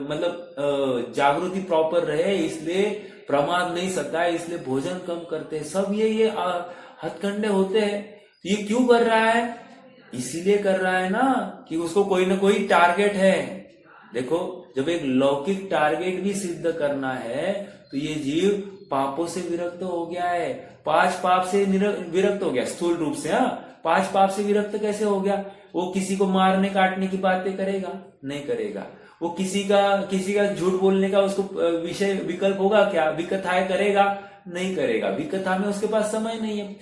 मतलब जागृति प्रॉपर रहे, इसलिए प्रमाद नहीं सकता है, इसलिए भोजन कम करते हैं। सब ये हथकंडे होते हैं। ये क्यों कर रहा है? इसीलिए कर रहा है ना कि उसको कोई ना कोई टारगेट है। देखो, जब एक लौकिक टारगेट भी सिद्ध करना है तो ये जीव पापों से विरक्त हो गया है, 5 पाप से विरक्त हो गया स्थूल रूप से। 5 पाप से विरक्त कैसे हो गया? वो किसी को मारने काटने की बातें करेगा? नहीं करेगा। वो किसी का झूठ बोलने का उसको विषय विकल्प होगा क्या? विकथाएं करेगा? नहीं करेगा। विकथा में उसके पास समय नहीं है।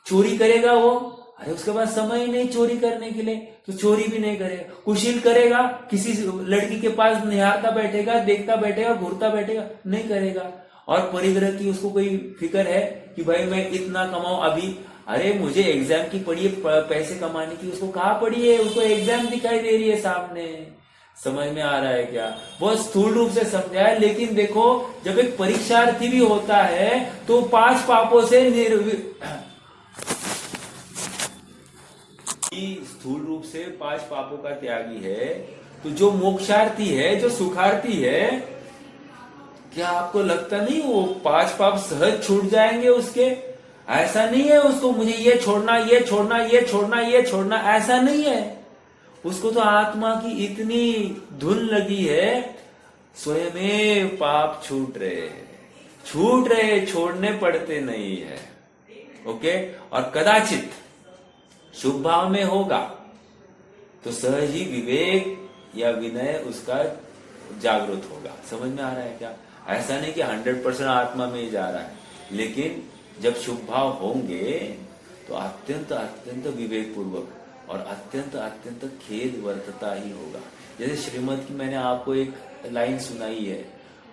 चोरी करेगा वो? अरे उसके पास समय ही नहीं चोरी करने के लिए, तो चोरी भी नहीं करेगा। कुशील करेगा, किसी लड़की के पास निहारता बैठेगा, देखता बैठेगा, घूरता बैठेगा, नहीं करेगा। और परिग्रह की उसको कोई फिक्र है कि भाई मैं इतना कमाऊं अभी, अरे मुझे एग्जाम की पड़ी है पैसे कमाने की, उसको कहाँ पड़ी है, उसको एग्जाम दिखाई दे रही है सामने। समझ में आ रहा है क्या? बहुत स्थूल रूप से समझा है, लेकिन देखो जब एक परीक्षार्थी भी होता है तो 5 पापों से स्थूल रूप से 5 पापों का त्यागी है। तो जो मोक्षार्थी है, जो सुखार्थी है, क्या आपको लगता नहीं वो 5 पाप सहज छूट जाएंगे उसके? ऐसा नहीं है उसको मुझे ये छोड़ना, ये छोड़ना, ये छोड़ना, ये छोड़ना, ऐसा नहीं है। उसको तो आत्मा की इतनी धुन लगी है, स्वयं पाप छूट रहे, छोड़ने पड़ते नहीं है। ओके। और कदाचित शुभ भाव में होगा तो सहज ही विवेक या विनय उसका जागृत होगा। समझ में आ रहा है क्या? ऐसा नहीं कि 100% आत्मा में ही जा रहा है, लेकिन जब शुभ भाव होंगे तो अत्यंत अत्यंत विवेक पूर्वक और अत्यंत अत्यंत खेद वर्तता ही होगा। जैसे श्रीमद की मैंने आपको एक लाइन सुनाई है,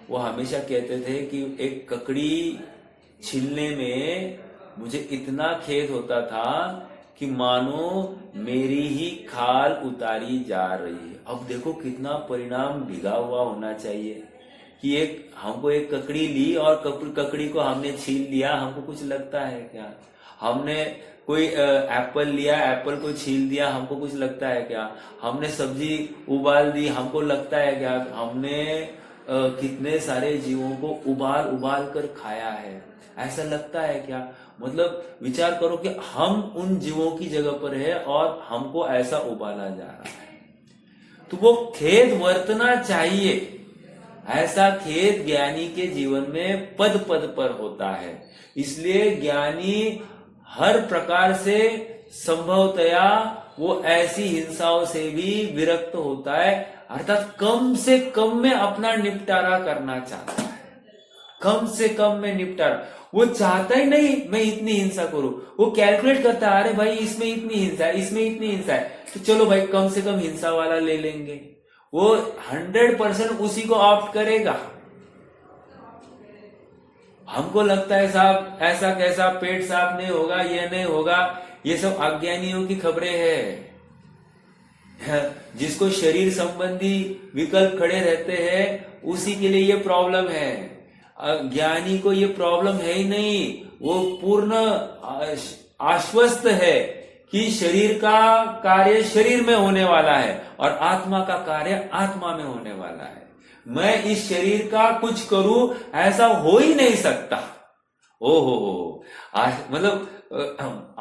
वो हमेशा कहते थे कि एक ककड़ी छीलने में मुझे इतना खेद होता था कि मानो मेरी ही खाल उतारी जा रही है। अब देखो कितना परिणाम भिगा हुआ होना चाहिए कि हमको एक ककड़ी ली और ककड़ी को हमने छील लिया, हमको कुछ लगता है क्या? हमने कोई एप्पल लिया, एप्पल को छील दिया, हमको कुछ लगता है क्या? हमने सब्जी उबाल दी, हमको लगता है क्या? हमने कितने सारे जीवों को उबाल कर खाया है, ऐसा लगता है क्या? मतलब विचार करो कि हम उन जीवों की जगह पर है और हमको ऐसा उबाला जा रहा है। तो वो खेद वर्तना चाहिए। ऐसा खेद ज्ञानी के जीवन में पद पद पर होता है। इसलिए ज्ञानी हर प्रकार से संभवतया वो ऐसी हिंसाओं से भी विरक्त होता है, अर्थात कम से कम में अपना निपटारा करना चाहता है। कम से कम में निपटारा, वो चाहता ही नहीं मैं इतनी हिंसा करूं। वो कैलकुलेट करता है, अरे भाई इसमें इतनी हिंसा है, इसमें इतनी हिंसा है, तो चलो भाई कम से कम हिंसा वाला ले लेंगे। वो 100% उसी को ऑप्ट करेगा। हमको लगता है साहब ऐसा कैसा पेट साफ नहीं होगा, ये नहीं होगा, ये सब अज्ञानियों की खबरें हैं। जिसको शरीर संबंधी विकल्प खड़े रहते हैं उसी के लिए ये प्रॉब्लम है। ज्ञानी को ये प्रॉब्लम है ही नहीं, वो पूर्ण आश्वस्त है कि शरीर का कार्य शरीर में होने वाला है और आत्मा का कार्य आत्मा में होने वाला है। मैं इस शरीर का कुछ करूं ऐसा हो ही नहीं सकता। ओहो, मतलब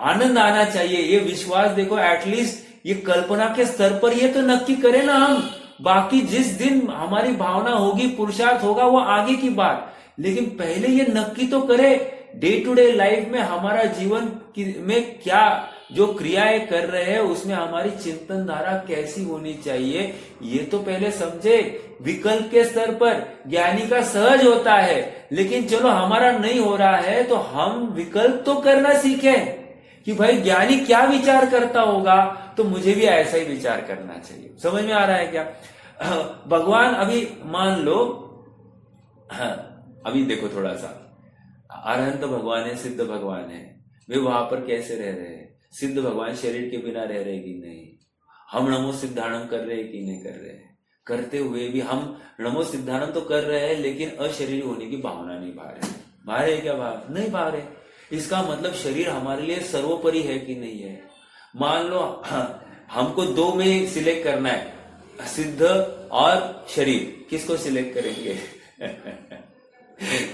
आनंद आना चाहिए। ये विश्वास देखो, एटलीस्ट ये कल्पना के स्तर पर ये तो नक्की करें ना हम। बाकी जिस दिन हमारी भावना होगी, पुरुषार्थ होगा, वो आगे की बात, लेकिन पहले ये नक्की तो करे डे टू डे लाइफ में हमारा जीवन में क्या जो क्रियाएं कर रहे हैं उसमें हमारी चिंतन धारा कैसी होनी चाहिए, ये तो पहले समझे। विकल्प के स्तर पर ज्ञानी का सहज होता है, लेकिन चलो हमारा नहीं हो रहा है तो हम विकल्प तो करना सीखें कि भाई ज्ञानी क्या विचार करता होगा, तो मुझे भी ऐसा ही विचार करना चाहिए। समझ में आ रहा है क्या? भगवान अभी मान लो, अभी देखो थोड़ा सा, अरहंत भगवान है, सिद्ध भगवान है, वे वहां पर कैसे रह रहे हैं? सिद्ध भगवान शरीर के बिना रह रहे कि नहीं? हम नमो सिद्धाणम कर रहे हैं कि नहीं कर रहे हैं? करते हुए भी हम नमो सिद्धाणम तो कर रहे हैं, लेकिन अशरीर होने की भावना नहीं भा रहे। भा रहे क्या? भाव नहीं भा रहे। इसका मतलब शरीर हमारे लिए सर्वोपरि है कि नहीं है? मान लो हमको 2 में सिलेक्ट करना है, सिद्ध और शरीर, किसको सिलेक्ट करेंगे?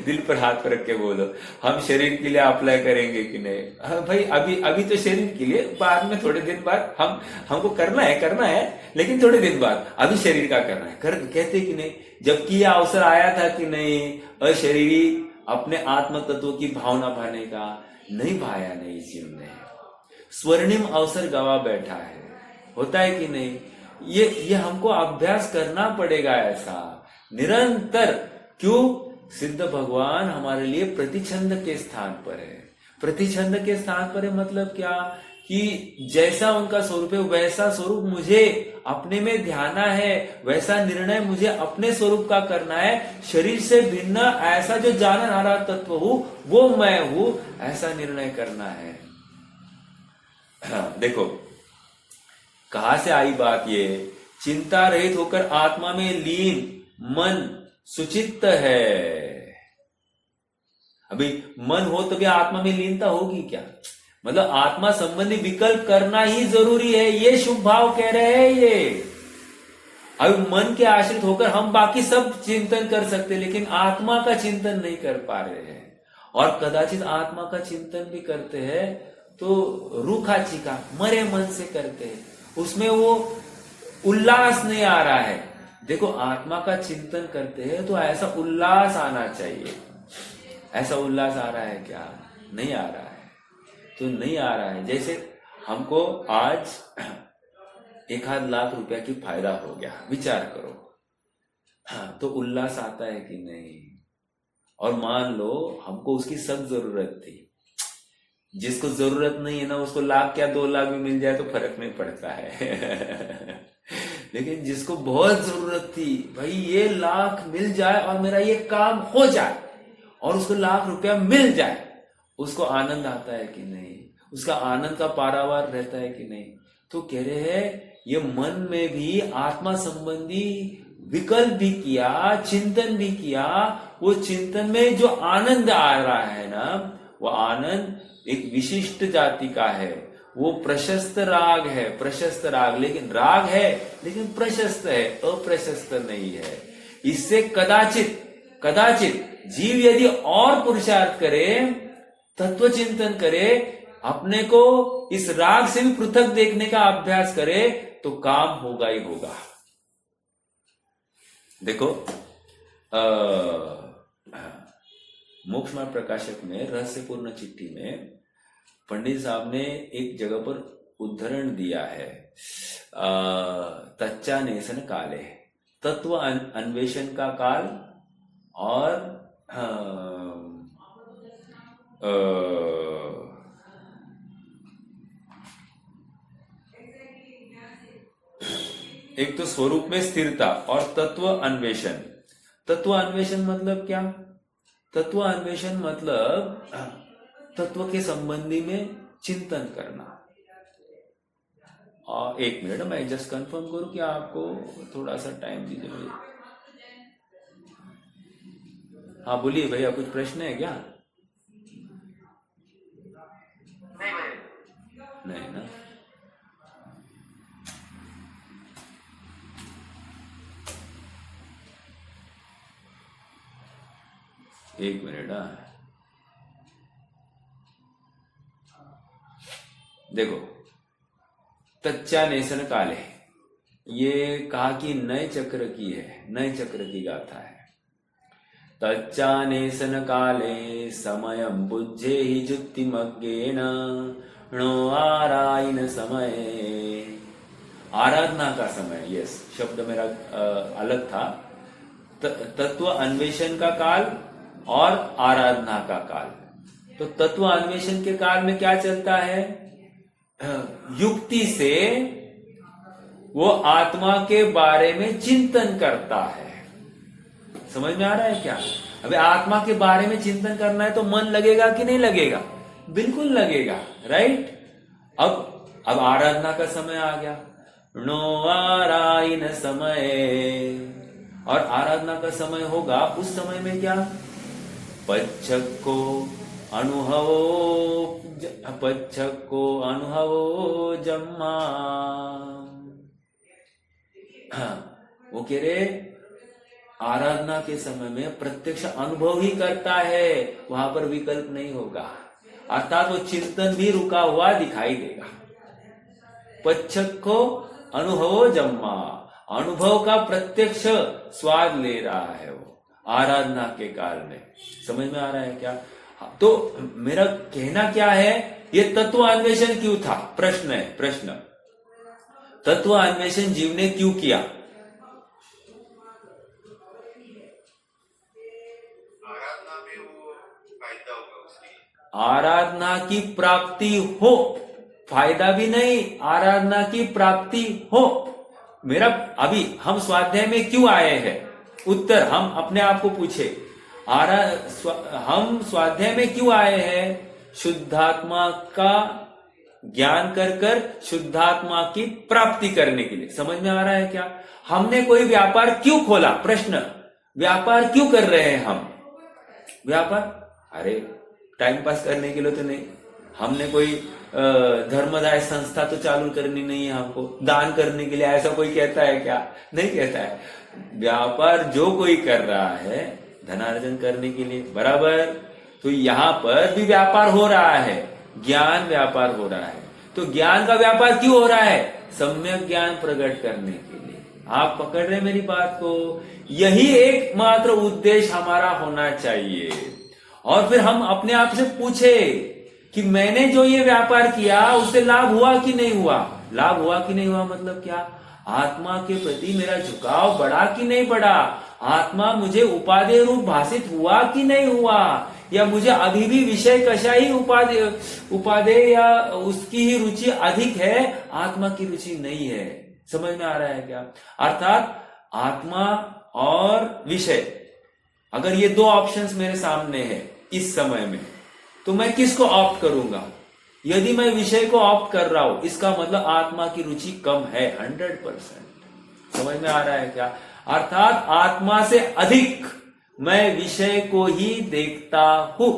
दिल पर हाथ रख के बोलो, हम शरीर के लिए अप्लाई करेंगे कि नहीं? हाँ भाई, अभी तो शरीर के लिए, बाद में थोड़े दिन बाद हमको करना है, लेकिन थोड़े दिन बाद अभी शरीर का करना है, कहते कि नहीं? जबकि यह अवसर आया था कि नहीं अशरीरी अपने आत्म तत्व की भावना भाने का, नहीं भाया, नहीं जीवन ने स्वर्णिम अवसर गवा बैठा है। होता है कि नहीं? ये हमको अभ्यास करना पड़ेगा ऐसा निरंतर। क्यों? सिद्ध भगवान हमारे लिए प्रतिछंद के स्थान पर है। प्रतिछंद के स्थान पर है मतलब क्या? कि जैसा उनका स्वरूप है वैसा स्वरूप मुझे अपने में ध्याना है, वैसा निर्णय मुझे अपने स्वरूप का करना है। शरीर से भिन्न ऐसा जो जानन हारा तत्व हूं वो मैं हूं, ऐसा निर्णय करना है। देखो कहां से आई बात, ये चिंता रहित होकर आत्मा में लीन मन सुचित्त है। अभी मन हो तभी आत्मा में लीनता होगी क्या? मतलब आत्मा संबंधी विकल्प करना ही जरूरी है, ये शुभ भाव कह रहे हैं ये। अभी मन के आश्रित होकर हम बाकी सब चिंतन कर सकते, लेकिन आत्मा का चिंतन नहीं कर पा रहे हैं। और कदाचित आत्मा का चिंतन भी करते हैं तो रूखा चिका मरे मन से करते हैं, उसमें वो उल्लास नहीं आ रहा है। देखो आत्मा का चिंतन करते हैं तो ऐसा उल्लास आना चाहिए। ऐसा उल्लास आ रहा है क्या? नहीं आ रहा है। तो नहीं आ रहा है। जैसे हमको आज 1 लाख रुपया की फायदा हो गया, विचार करो, हाँ, तो उल्लास आता है कि नहीं? और मान लो हमको उसकी सख्त जरूरत थी। जिसको जरूरत नहीं है ना उसको 1 लाख क्या 2 लाख भी मिल जाए तो फर्क नहीं पड़ता है। लेकिन जिसको बहुत जरूरत थी, भाई ये 1 लाख मिल जाए और मेरा ये काम हो जाए और उसको 1 लाख रुपया मिल जाए, उसको आनंद आता है कि नहीं? उसका आनंद का पारावार रहता है कि नहीं? तो कह रहे हैं ये मन में भी आत्मा संबंधी विकल्प भी किया, चिंतन भी किया। वो चिंतन में जो आनंद आ रहा है ना, वो आनंद एक विशिष्ट जाति का है। वो प्रशस्त राग है, प्रशस्त राग, लेकिन राग है लेकिन प्रशस्त है, अप्रशस्त नहीं है। इससे कदाचित जीव यदि और पुरुषार्थ करे, तत्व चिंतन करे, अपने को इस राग से भी पृथक देखने का अभ्यास करे, तो काम होगा ही होगा। देखो मोक्ष मार्ग प्रकाशक में रहस्यपूर्ण चिट्ठी में पंडित साहब ने एक जगह पर उद्धरण दिया है, तच्चा नेसन काले, तत्व अन्वेषण का काल और एक तो स्वरूप में स्थिरता और तत्व अन्वेषण। तत्व अन्वेषण मतलब क्या? तत्व अन्वेषण मतलब तत्व के संबंधी में चिंतन करना। और 1 मिनट मैं जस्ट कंफर्म करूं कि आपको थोड़ा सा टाइम दीजिए मुझे। हाँ बोलिए भैया, कुछ प्रश्न है क्या? नहीं ना। एक मिनट। देखो तच्चा नेसन काले, ये कहा कि नए चक्र की है, नए चक्र की गाथा है। तच्चा नेसन काले समयं बुद्धे ही जुक्तिमग्गेन नो आरायन समय। आराधना का समय, यस, शब्द मेरा अलग था। तत्व अन्वेषण का काल और आराधना का काल। तो तत्व अन्वेषण के काल में क्या चलता है? युक्ति से वो आत्मा के बारे में चिंतन करता है। समझ में आ रहा है क्या? अबे आत्मा के बारे में चिंतन करना है तो मन लगेगा कि नहीं लगेगा? बिल्कुल लगेगा, राइट? अब आराधना का समय आ गया, नो आरायन समय। और आराधना का समय होगा, उस समय में क्या? पच्छको अनुभवो जम्मा। वो कह रहे आराधना के समय में प्रत्यक्ष अनुभव ही करता है, वहां पर विकल्प नहीं होगा, अर्थात वो चिंतन भी रुका हुआ दिखाई देगा। पच्छको अनुभवो जम्मा, अनुभव का प्रत्यक्ष स्वाद ले रहा है वो आराधना के काल में। समझ में आ रहा है क्या? तो मेरा कहना क्या है, ये तत्व अन्वेषण क्यों था? प्रश्न है, प्रश्न। तत्व अन्वेषण जीव ने क्यों किया? आराधना में वो फायदा होगा उसकी। आराधना की प्राप्ति हो, फायदा भी नहीं, आराधना की प्राप्ति हो। मेरा अभी हम स्वाध्याय में क्यों आए हैं, उत्तर हम अपने आप को पूछे। हम स्वाध्याय में क्यों आए हैं? शुद्धात्मा का ज्ञान कर कर शुद्धात्मा की प्राप्ति करने के लिए। समझ में आ रहा है क्या? हमने कोई व्यापार क्यों खोला? प्रश्न, व्यापार क्यों कर रहे हैं हम? व्यापार अरे टाइम पास करने के लिए तो नहीं। हमने कोई धर्मदाय संस्था तो चालू करनी नहीं है हमको, दान करने के लिए ऐसा कोई कहता है क्या? नहीं कहता है। व्यापार जो कोई कर रहा है धनार्जन करने के लिए, बराबर। तो यहां पर भी व्यापार हो रहा है, ज्ञान व्यापार हो रहा है। तो ज्ञान का व्यापार क्यों हो रहा है? सम्यक ज्ञान प्रकट करने के लिए। आप पकड़ रहे मेरी बात को? यही एकमात्र उद्देश्य हमारा होना चाहिए। और फिर हम अपने आप से पूछे कि मैंने जो ये व्यापार किया उससे लाभ हुआ कि नहीं हुआ? लाभ हुआ कि नहीं हुआ मतलब क्या? आत्मा के प्रति मेरा झुकाव बढ़ा कि नहीं बढ़ा? आत्मा मुझे उपादेय रूप भाषित हुआ कि नहीं हुआ? या मुझे अभी भी विषय कषाही उपादेय या उसकी ही रुचि अधिक है, आत्मा की रुचि नहीं है? समझ में आ रहा है क्या? अर्थात आत्मा और विषय, अगर ये दो ऑप्शंस मेरे सामने है इस समय में, तो मैं किसको ऑप्ट करूंगा? यदि मैं विषय को ऑप्ट कर रहा हूं, इसका मतलब आत्मा की रुचि कम है 100%। समझ में आ रहा है क्या? अर्थात आत्मा से अधिक मैं विषय को ही देखता हूं,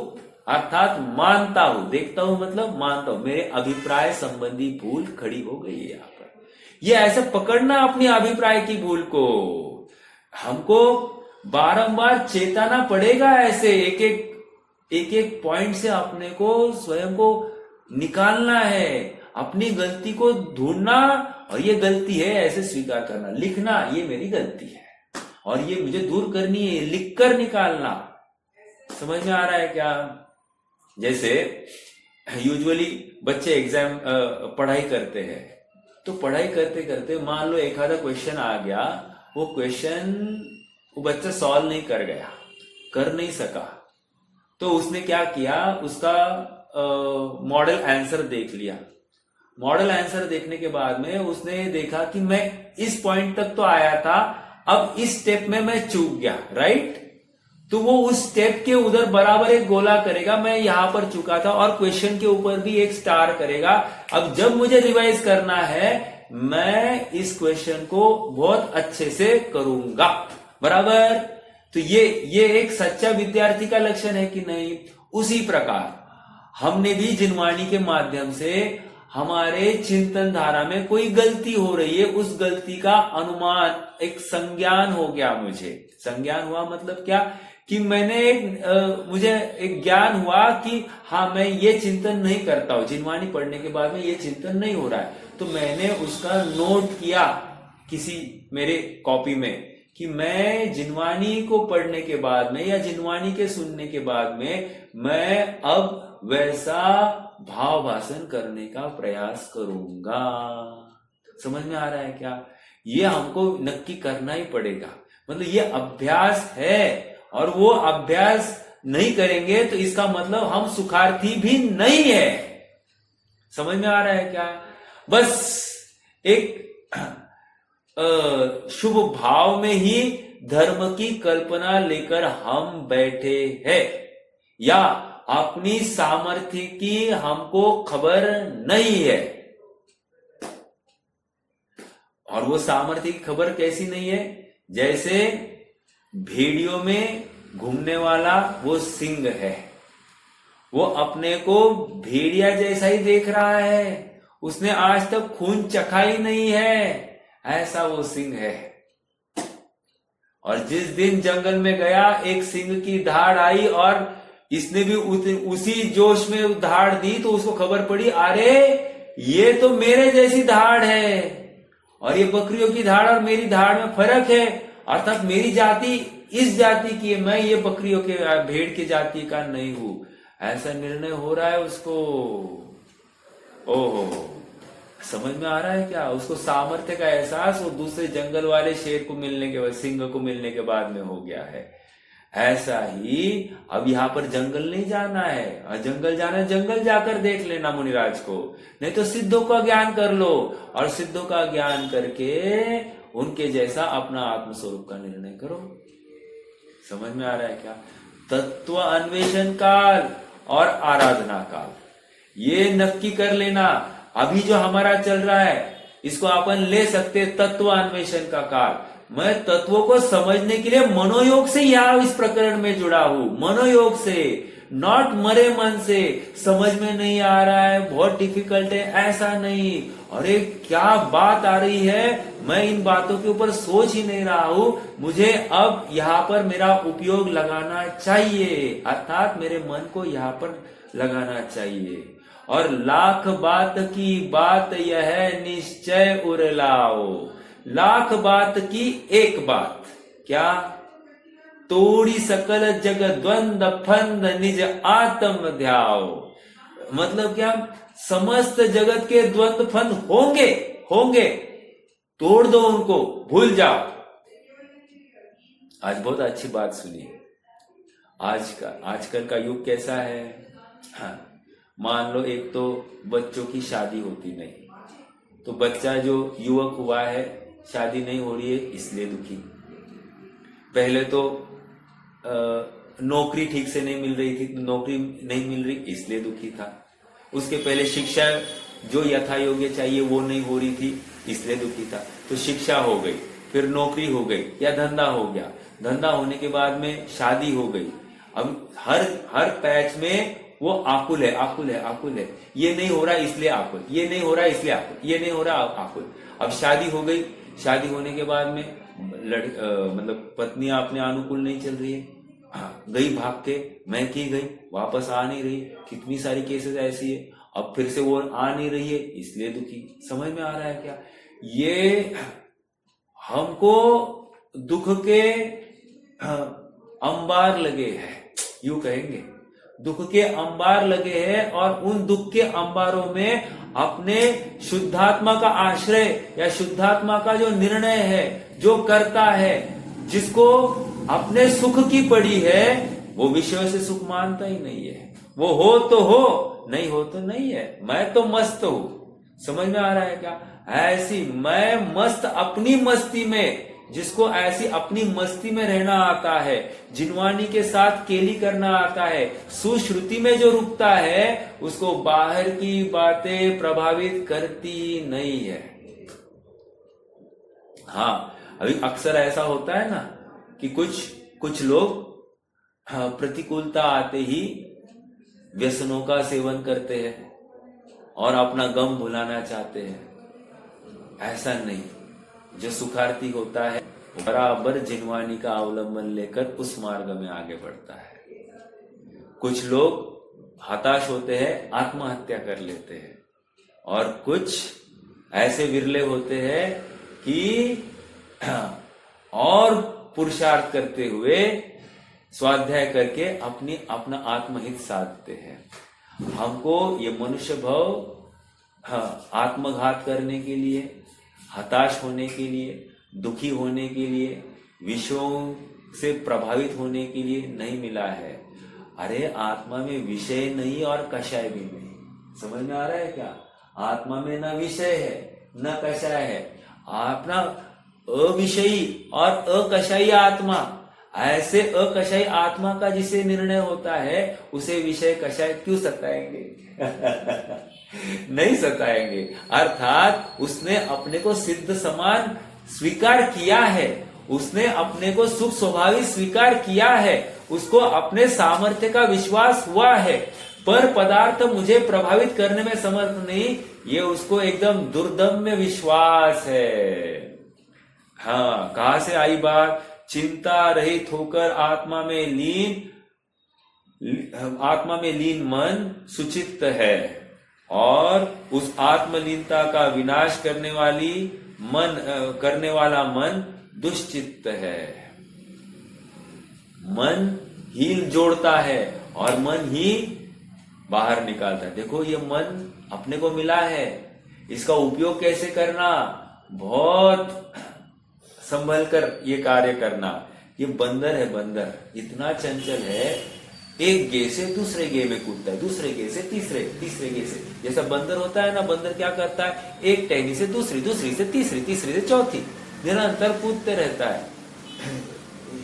अर्थात मानता हूं। देखता हूं मतलब मानता हूं। मेरे अभिप्राय संबंधी भूल खड़ी हो गई है यहां पर। ये ऐसे पकड़ना अपनी अभिप्राय की भूल को, हमको बारंबार चेताना पड़ेगा। ऐसे एक एक पॉइंट से अपने को स्वयं को निकालना है, अपनी गलती को ढूंढना, और ये गलती है ऐसे स्वीकार करना, लिखना ये मेरी गलती है और ये मुझे दूर करनी है, लिखकर निकालना। समझ में आ रहा है क्या? जैसे यूजुअली बच्चे एग्जाम पढ़ाई करते हैं, तो पढ़ाई करते करते मान लो एक आधा क्वेश्चन आ गया, वो क्वेश्चन वो बच्चा सॉल्व नहीं कर नहीं सका, तो उसने क्या किया, उसका मॉडल आंसर देख लिया। मॉडल आंसर देखने के बाद में उसने देखा कि मैं इस पॉइंट तक तो आया था, अब इस स्टेप में मैं चूक गया, राइट? तो वो उस स्टेप के उधर बराबर एक गोला करेगा, मैं यहां पर चुका था, और क्वेश्चन के ऊपर भी एक स्टार करेगा। अब जब मुझे रिवाइज करना है, मैं इस क्वेश्चन को बहुत अच्छे से करूंगा, बराबर? तो ये एक सच्चा विद्यार्थी का लक्षण है कि नहीं? उसी प्रकार हमने भी जिनवाणी के माध्यम से हमारे चिंतन धारा में कोई गलती हो रही है, उस गलती का अनुमान, एक संज्ञान हो गया। मुझे संज्ञान हुआ मतलब क्या कि मैंने मुझे एक ज्ञान हुआ कि हाँ मैं ये चिंतन नहीं करता हूं, जिनवाणी पढ़ने के बाद में ये चिंतन नहीं हो रहा है, तो मैंने उसका नोट किया किसी मेरे कॉपी में कि मैं जिनवाणी को पढ़ने के बाद में या जिनवाणी के सुनने के बाद में मैं अब वैसा भाव भाषण करने का प्रयास करूंगा। समझ में आ रहा है क्या? ये हमको नक्की करना ही पड़ेगा, मतलब ये अभ्यास है, और वो अभ्यास नहीं करेंगे तो इसका मतलब हम सुखार्थी भी नहीं है। समझ में आ रहा है क्या? बस एक शुभ भाव में ही धर्म की कल्पना लेकर हम बैठे हैं, या अपनी सामर्थ्य की हमको खबर नहीं है। और वो सामर्थ्य की खबर कैसी नहीं है? जैसे भेड़ियों में घूमने वाला वो सिंह है, वो अपने को भेड़िया जैसा ही देख रहा है, उसने आज तक खून चखा ही नहीं है, ऐसा वो सिंह है। और जिस दिन जंगल में गया, एक सिंह की धाड़ आई और इसने भी उसी जोश में धाड़ दी, तो उसको खबर पड़ी, अरे ये तो मेरे जैसी धाड़ है, और ये बकरियों की धाड़ और मेरी धाड़ में फर्क है, अर्थात मेरी जाति इस जाति की है, मैं ये बकरियों के भेड़ की जाति का नहीं हूं, ऐसा निर्णय हो रहा है उसको। ओहो, समझ में आ रहा है क्या? उसको सामर्थ्य का एहसास वो दूसरे जंगल वाले शेर को मिलने के बाद, सिंह को मिलने के बाद में हो गया है। ऐसा ही अब यहाँ पर जंगल नहीं जाना है, और जंगल जाना है जंगल जाकर देख लेना मुनिराज को, नहीं तो सिद्धों का ज्ञान कर लो, और सिद्धों का ज्ञान करके उनके जैसा अपना आत्म स्वरूप का निर्णय करो। समझ में आ रहा है क्या? तत्व अन्वेषण काल और आराधना काल, ये नक्की कर लेना। अभी जो हमारा चल रहा है इसको अपन ले सकते तत्व अन्वेषण का काल। मैं तत्वों को समझने के लिए मनोयोग से यहाँ इस प्रकरण में जुड़ा हूं, मनोयोग से, नॉट मरे मन से। समझ में नहीं आ रहा है, बहुत डिफिकल्ट है, ऐसा नहीं। अरे क्या बात आ रही है, मैं इन बातों के ऊपर सोच ही नहीं रहा हूं, मुझे अब यहाँ पर मेरा उपयोग लगाना चाहिए, अर्थात मेरे मन को यहाँ पर लगाना चाहिए। और लाख बात की बात यह है निश्चय उरलाओ, लाख बात की एक बात, क्या? तोड़ी सकल जग द्वंद फंद निज आत्म ध्याओ। मतलब क्या? समस्त जगत के द्वंद फंद होंगे होंगे, तोड़ दो उनको, भूल जाओ। आज बहुत अच्छी बात सुनी। आजकल का युग कैसा है? हाँ, मान लो एक तो बच्चों की शादी होती नहीं, तो बच्चा जो युवक हुआ है शादी नहीं हो रही है इसलिए दुखी। पहले तो नौकरी ठीक से नहीं मिल रही थी, नौकरी नहीं मिल रही इसलिए दुखी था। उसके पहले शिक्षा जो यथा योग्य चाहिए वो नहीं हो रही थी इसलिए दुखी था। तो शिक्षा हो गई, फिर नौकरी हो गई या धंधा हो गया, धंधा होने के बाद में शादी हो गई। अब हर पैच में वो आकुल है, आकुल है, आकुल है, ये नहीं हो रहा इसलिए आकुल, ये नहीं हो रहा इसलिए आकुल, ये नहीं हो रहा आकुल। अब शादी हो गई, शादी होने के बाद में मतलब पत्नी अपने अनुकूल नहीं चल रही है, गई भाग के, मैं की गई, वापस आ नहीं रही, कितनी सारी केसेस ऐसी है। अब फिर से वो आ नहीं रही है इसलिए दुखी। समझ में आ रहा है क्या? ये हमको दुख के अंबार लगे हैं, यूं कहेंगे, दुख के अंबार लगे हैं, और उन दुख के अंबारों में अपने शुद्धात्मा का आश्रय या शुद्धात्मा का जो निर्णय है, जो करता है, जिसको अपने सुख की पड़ी है, वो विषय से सुख मानता ही नहीं है। वो हो तो हो, नहीं हो तो नहीं है, मैं तो मस्त हूं। समझ में आ रहा है क्या? ऐसी मैं मस्त अपनी मस्ती में, जिसको ऐसी अपनी मस्ती में रहना आता है, जिनवानी के साथ केली करना आता है, सुश्रुति में जो रुकता है, उसको बाहर की बातें प्रभावित करती नहीं है। हाँ, अभी अक्सर ऐसा होता है ना कि कुछ लोग प्रतिकूलता आते ही व्यसनों का सेवन करते हैं और अपना गम भुलाना चाहते हैं। ऐसा नहीं, जो सुखार्थी होता है बराबर जिनवानी का अवलंबन लेकर उस मार्ग में आगे बढ़ता है। कुछ लोग हताश होते हैं, आत्महत्या कर लेते हैं, और कुछ ऐसे विरले होते हैं कि और पुरुषार्थ करते हुए स्वाध्याय करके अपना आत्महित साधते हैं। हमको ये मनुष्य भाव आत्मघात करने के लिए, हताश होने के लिए, दुखी होने के लिए, विषयों से प्रभावित होने के लिए नहीं मिला है। अरे आत्मा में विषय नहीं और कषाय भी नहीं। समझ में आ रहा है क्या? आत्मा में न विषय है न कषाय है, अपना अविषयी और अकषायी आत्मा। ऐसे अकषायी आत्मा का जिसे निर्णय होता है, उसे विषय कषाय क्यों सताएंगे? नहीं सताएंगे। अर्थात उसने अपने को सिद्ध समान स्वीकार किया है, उसने अपने को सुख स्वाभाविक स्वीकार किया है, उसको अपने सामर्थ्य का विश्वास हुआ है, पर पदार्थ मुझे प्रभावित करने में समर्थ नहीं, ये उसको एकदम दुर्दम्य विश्वास है। हाँ, कहां से आई बात? चिंता रहित होकर आत्मा में लीन मन सुचित्त है, और उस आत्मलीनता का विनाश करने वाला मन दुश्चित्त है। मन ही जोड़ता है और मन ही बाहर निकालता है। देखो, ये मन अपने को मिला है, इसका उपयोग कैसे करना, बहुत संभल कर ये कार्य करना, ये बंदर है, बंदर इतना चंचल है, एक गे से दूसरे गे में कूदता है, दूसरे गे से तीसरे गे से। जैसा बंदर होता है ना, बंदर क्या करता है, एक टहनी से दूसरी, दूसरी से तीसरी, तीसरी से चौथी, निरंतर कूदते रहता है,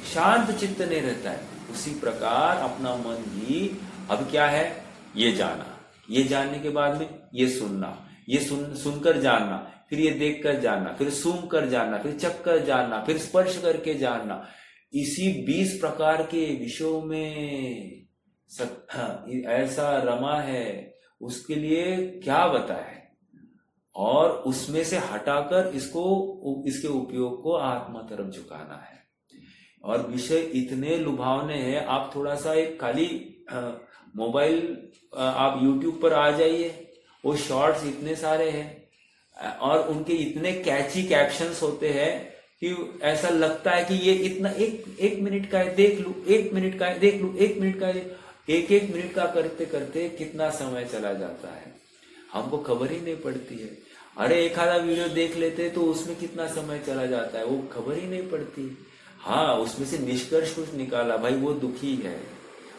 शांत चित्त नहीं रहता है। उसी प्रकार अपना मन भी अब क्या है, ये जाना, ये जानने के बाद में ये सुनना, ये सुनकर जानना, फिर ये देखकर जानना, फिर सूंघ कर जानना, फिर चखकर जानना, फिर स्पर्श करके जानना। इसी 20 प्रकार के विषयों में ऐसा रमा है, उसके लिए क्या बताए, और उसमें से हटाकर इसके उपयोग को आत्मा तरफ झुकाना है। और विषय इतने लुभावने हैं, आप थोड़ा सा एक खाली मोबाइल आप YouTube पर आ जाइए, वो शॉर्ट्स इतने सारे हैं और उनके इतने कैची कैप्शंस होते हैं कि ऐसा लगता है कि ये इतना एक मिनट का है, देख लूं, 1 मिनट का है, देख लूं, 1 मिनट का है। एक मिनट का करते करते कितना समय चला जाता है, हमको खबर ही नहीं पड़ती है। अरे एक आधा वीडियो देख लेते तो उसमें कितना समय चला जाता है, वो खबर ही नहीं पड़ती। हाँ, उसमें से निष्कर्ष कुछ निकाला, भाई वो दुखी है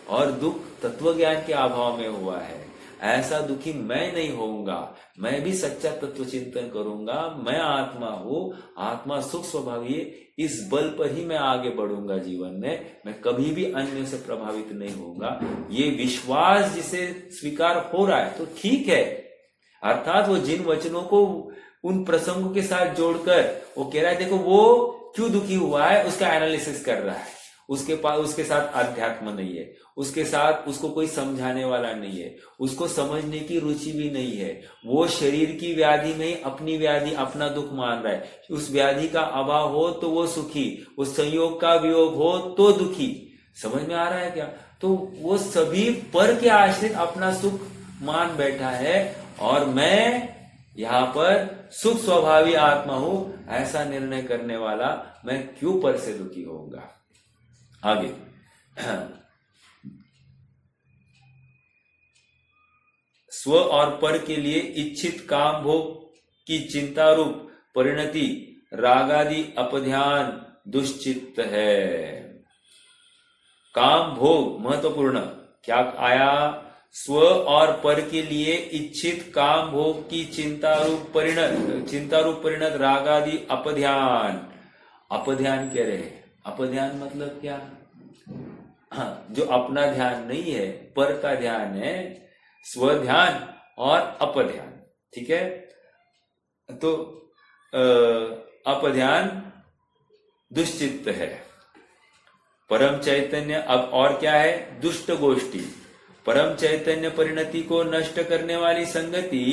और दुख तत्व ज्ञान के अभाव में हुआ है। ऐसा दुखी मैं नहीं होऊंगा, मैं भी सच्चा तत्व चिंतन करूंगा, मैं आत्मा हूं, आत्मा सुख स्वभावी है, इस बल पर ही मैं आगे बढ़ूंगा जीवन में, मैं कभी भी अन्य से प्रभावित नहीं होऊंगा। ये विश्वास जिसे स्वीकार हो रहा है तो ठीक है, अर्थात वो जिन वचनों को उन प्रसंगों के साथ जोड़कर वो कह रहा है, देखो वो क्यों दुखी हुआ है, उसका एनालिसिस कर रहा है। उसके साथ अध्यात्म नहीं है, उसके साथ उसको कोई समझाने वाला नहीं है, उसको समझने की रुचि भी नहीं है। वो शरीर की व्याधि में ही अपनी व्याधि, अपना दुख मान रहा है। उस व्याधि का अभाव हो तो वो सुखी, उस संयोग का वियोग हो तो दुखी। समझ में आ रहा है क्या? तो वो सभी पर के आश्रित अपना सुख मान बैठा है और मैं यहाँ पर सुख स्वभावी आत्मा हूं, ऐसा निर्णय करने वाला मैं क्यों पर से दुखी होऊंगा। आगे स्व और पर के लिए इच्छित काम भोग की चिंता रूप परिणति रागादि अपध्यान दुश्चित्त है। काम भोग महत्वपूर्ण क्या आया? स्व और पर के लिए इच्छित काम भोग की चिंता रूप परिणत रागादि अपध्यान। अपध्यान कह रहे हैं, अपध्यान मतलब क्या? हाँ, जो अपना ध्यान नहीं है, पर का ध्यान है, स्वध्यान और अपध्यान। ठीक है, तो अपध्यान दुश्चित्त है। परम चैतन्य अब और क्या है? दुष्ट गोष्ठी। परम चैतन्य परिणति को नष्ट करने वाली संगति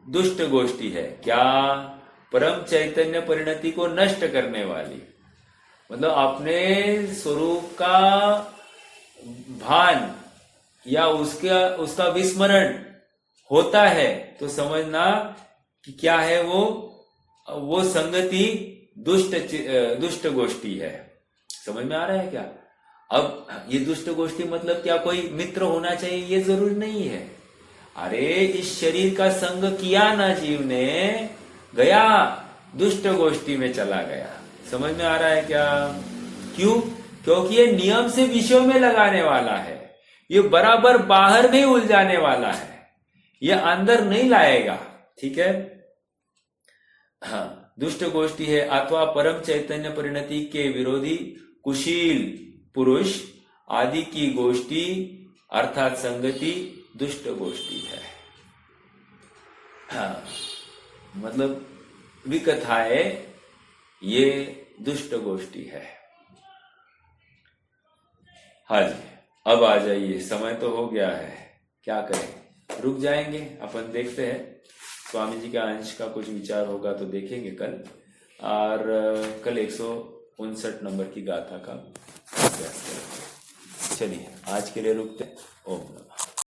दुष्ट गोष्ठी है। क्या? परम चैतन्य परिणति को नष्ट करने वाली, मतलब अपने स्वरूप का भान या उसका विस्मरण होता है तो समझना कि क्या है वो संगति दुष्ट गोष्ठी है। समझ में आ रहा है क्या? अब ये दुष्ट गोष्ठी मतलब क्या कोई मित्र होना चाहिए ये जरूरी नहीं है। अरे इस शरीर का संग किया ना जीव ने, गया दुष्ट गोष्ठी में चला गया। समझ में आ रहा है क्या? क्यों? क्योंकि ये नियम से विषयों में लगाने वाला है, ये बराबर बाहर में उलझाने वाला है, ये अंदर नहीं लाएगा। ठीक है, हाँ, दुष्ट गोष्ठी है। अथवा परम चैतन्य परिणति के विरोधी कुशील पुरुष आदि की गोष्ठी अर्थात संगति दुष्ट गोष्ठी है। हाँ, मतलब विकथाएं ये दुष्ट गोष्ठी है। हाँ जी, अब आ जाइए, समय तो हो गया है, क्या करें, रुक जाएंगे अपन, देखते हैं स्वामी जी का अंश का कुछ विचार होगा तो देखेंगे कल, और कल 159 नंबर की गाथा का अभ्यास करेंगे। चलिए आज के लिए रुकते। ओम नमः।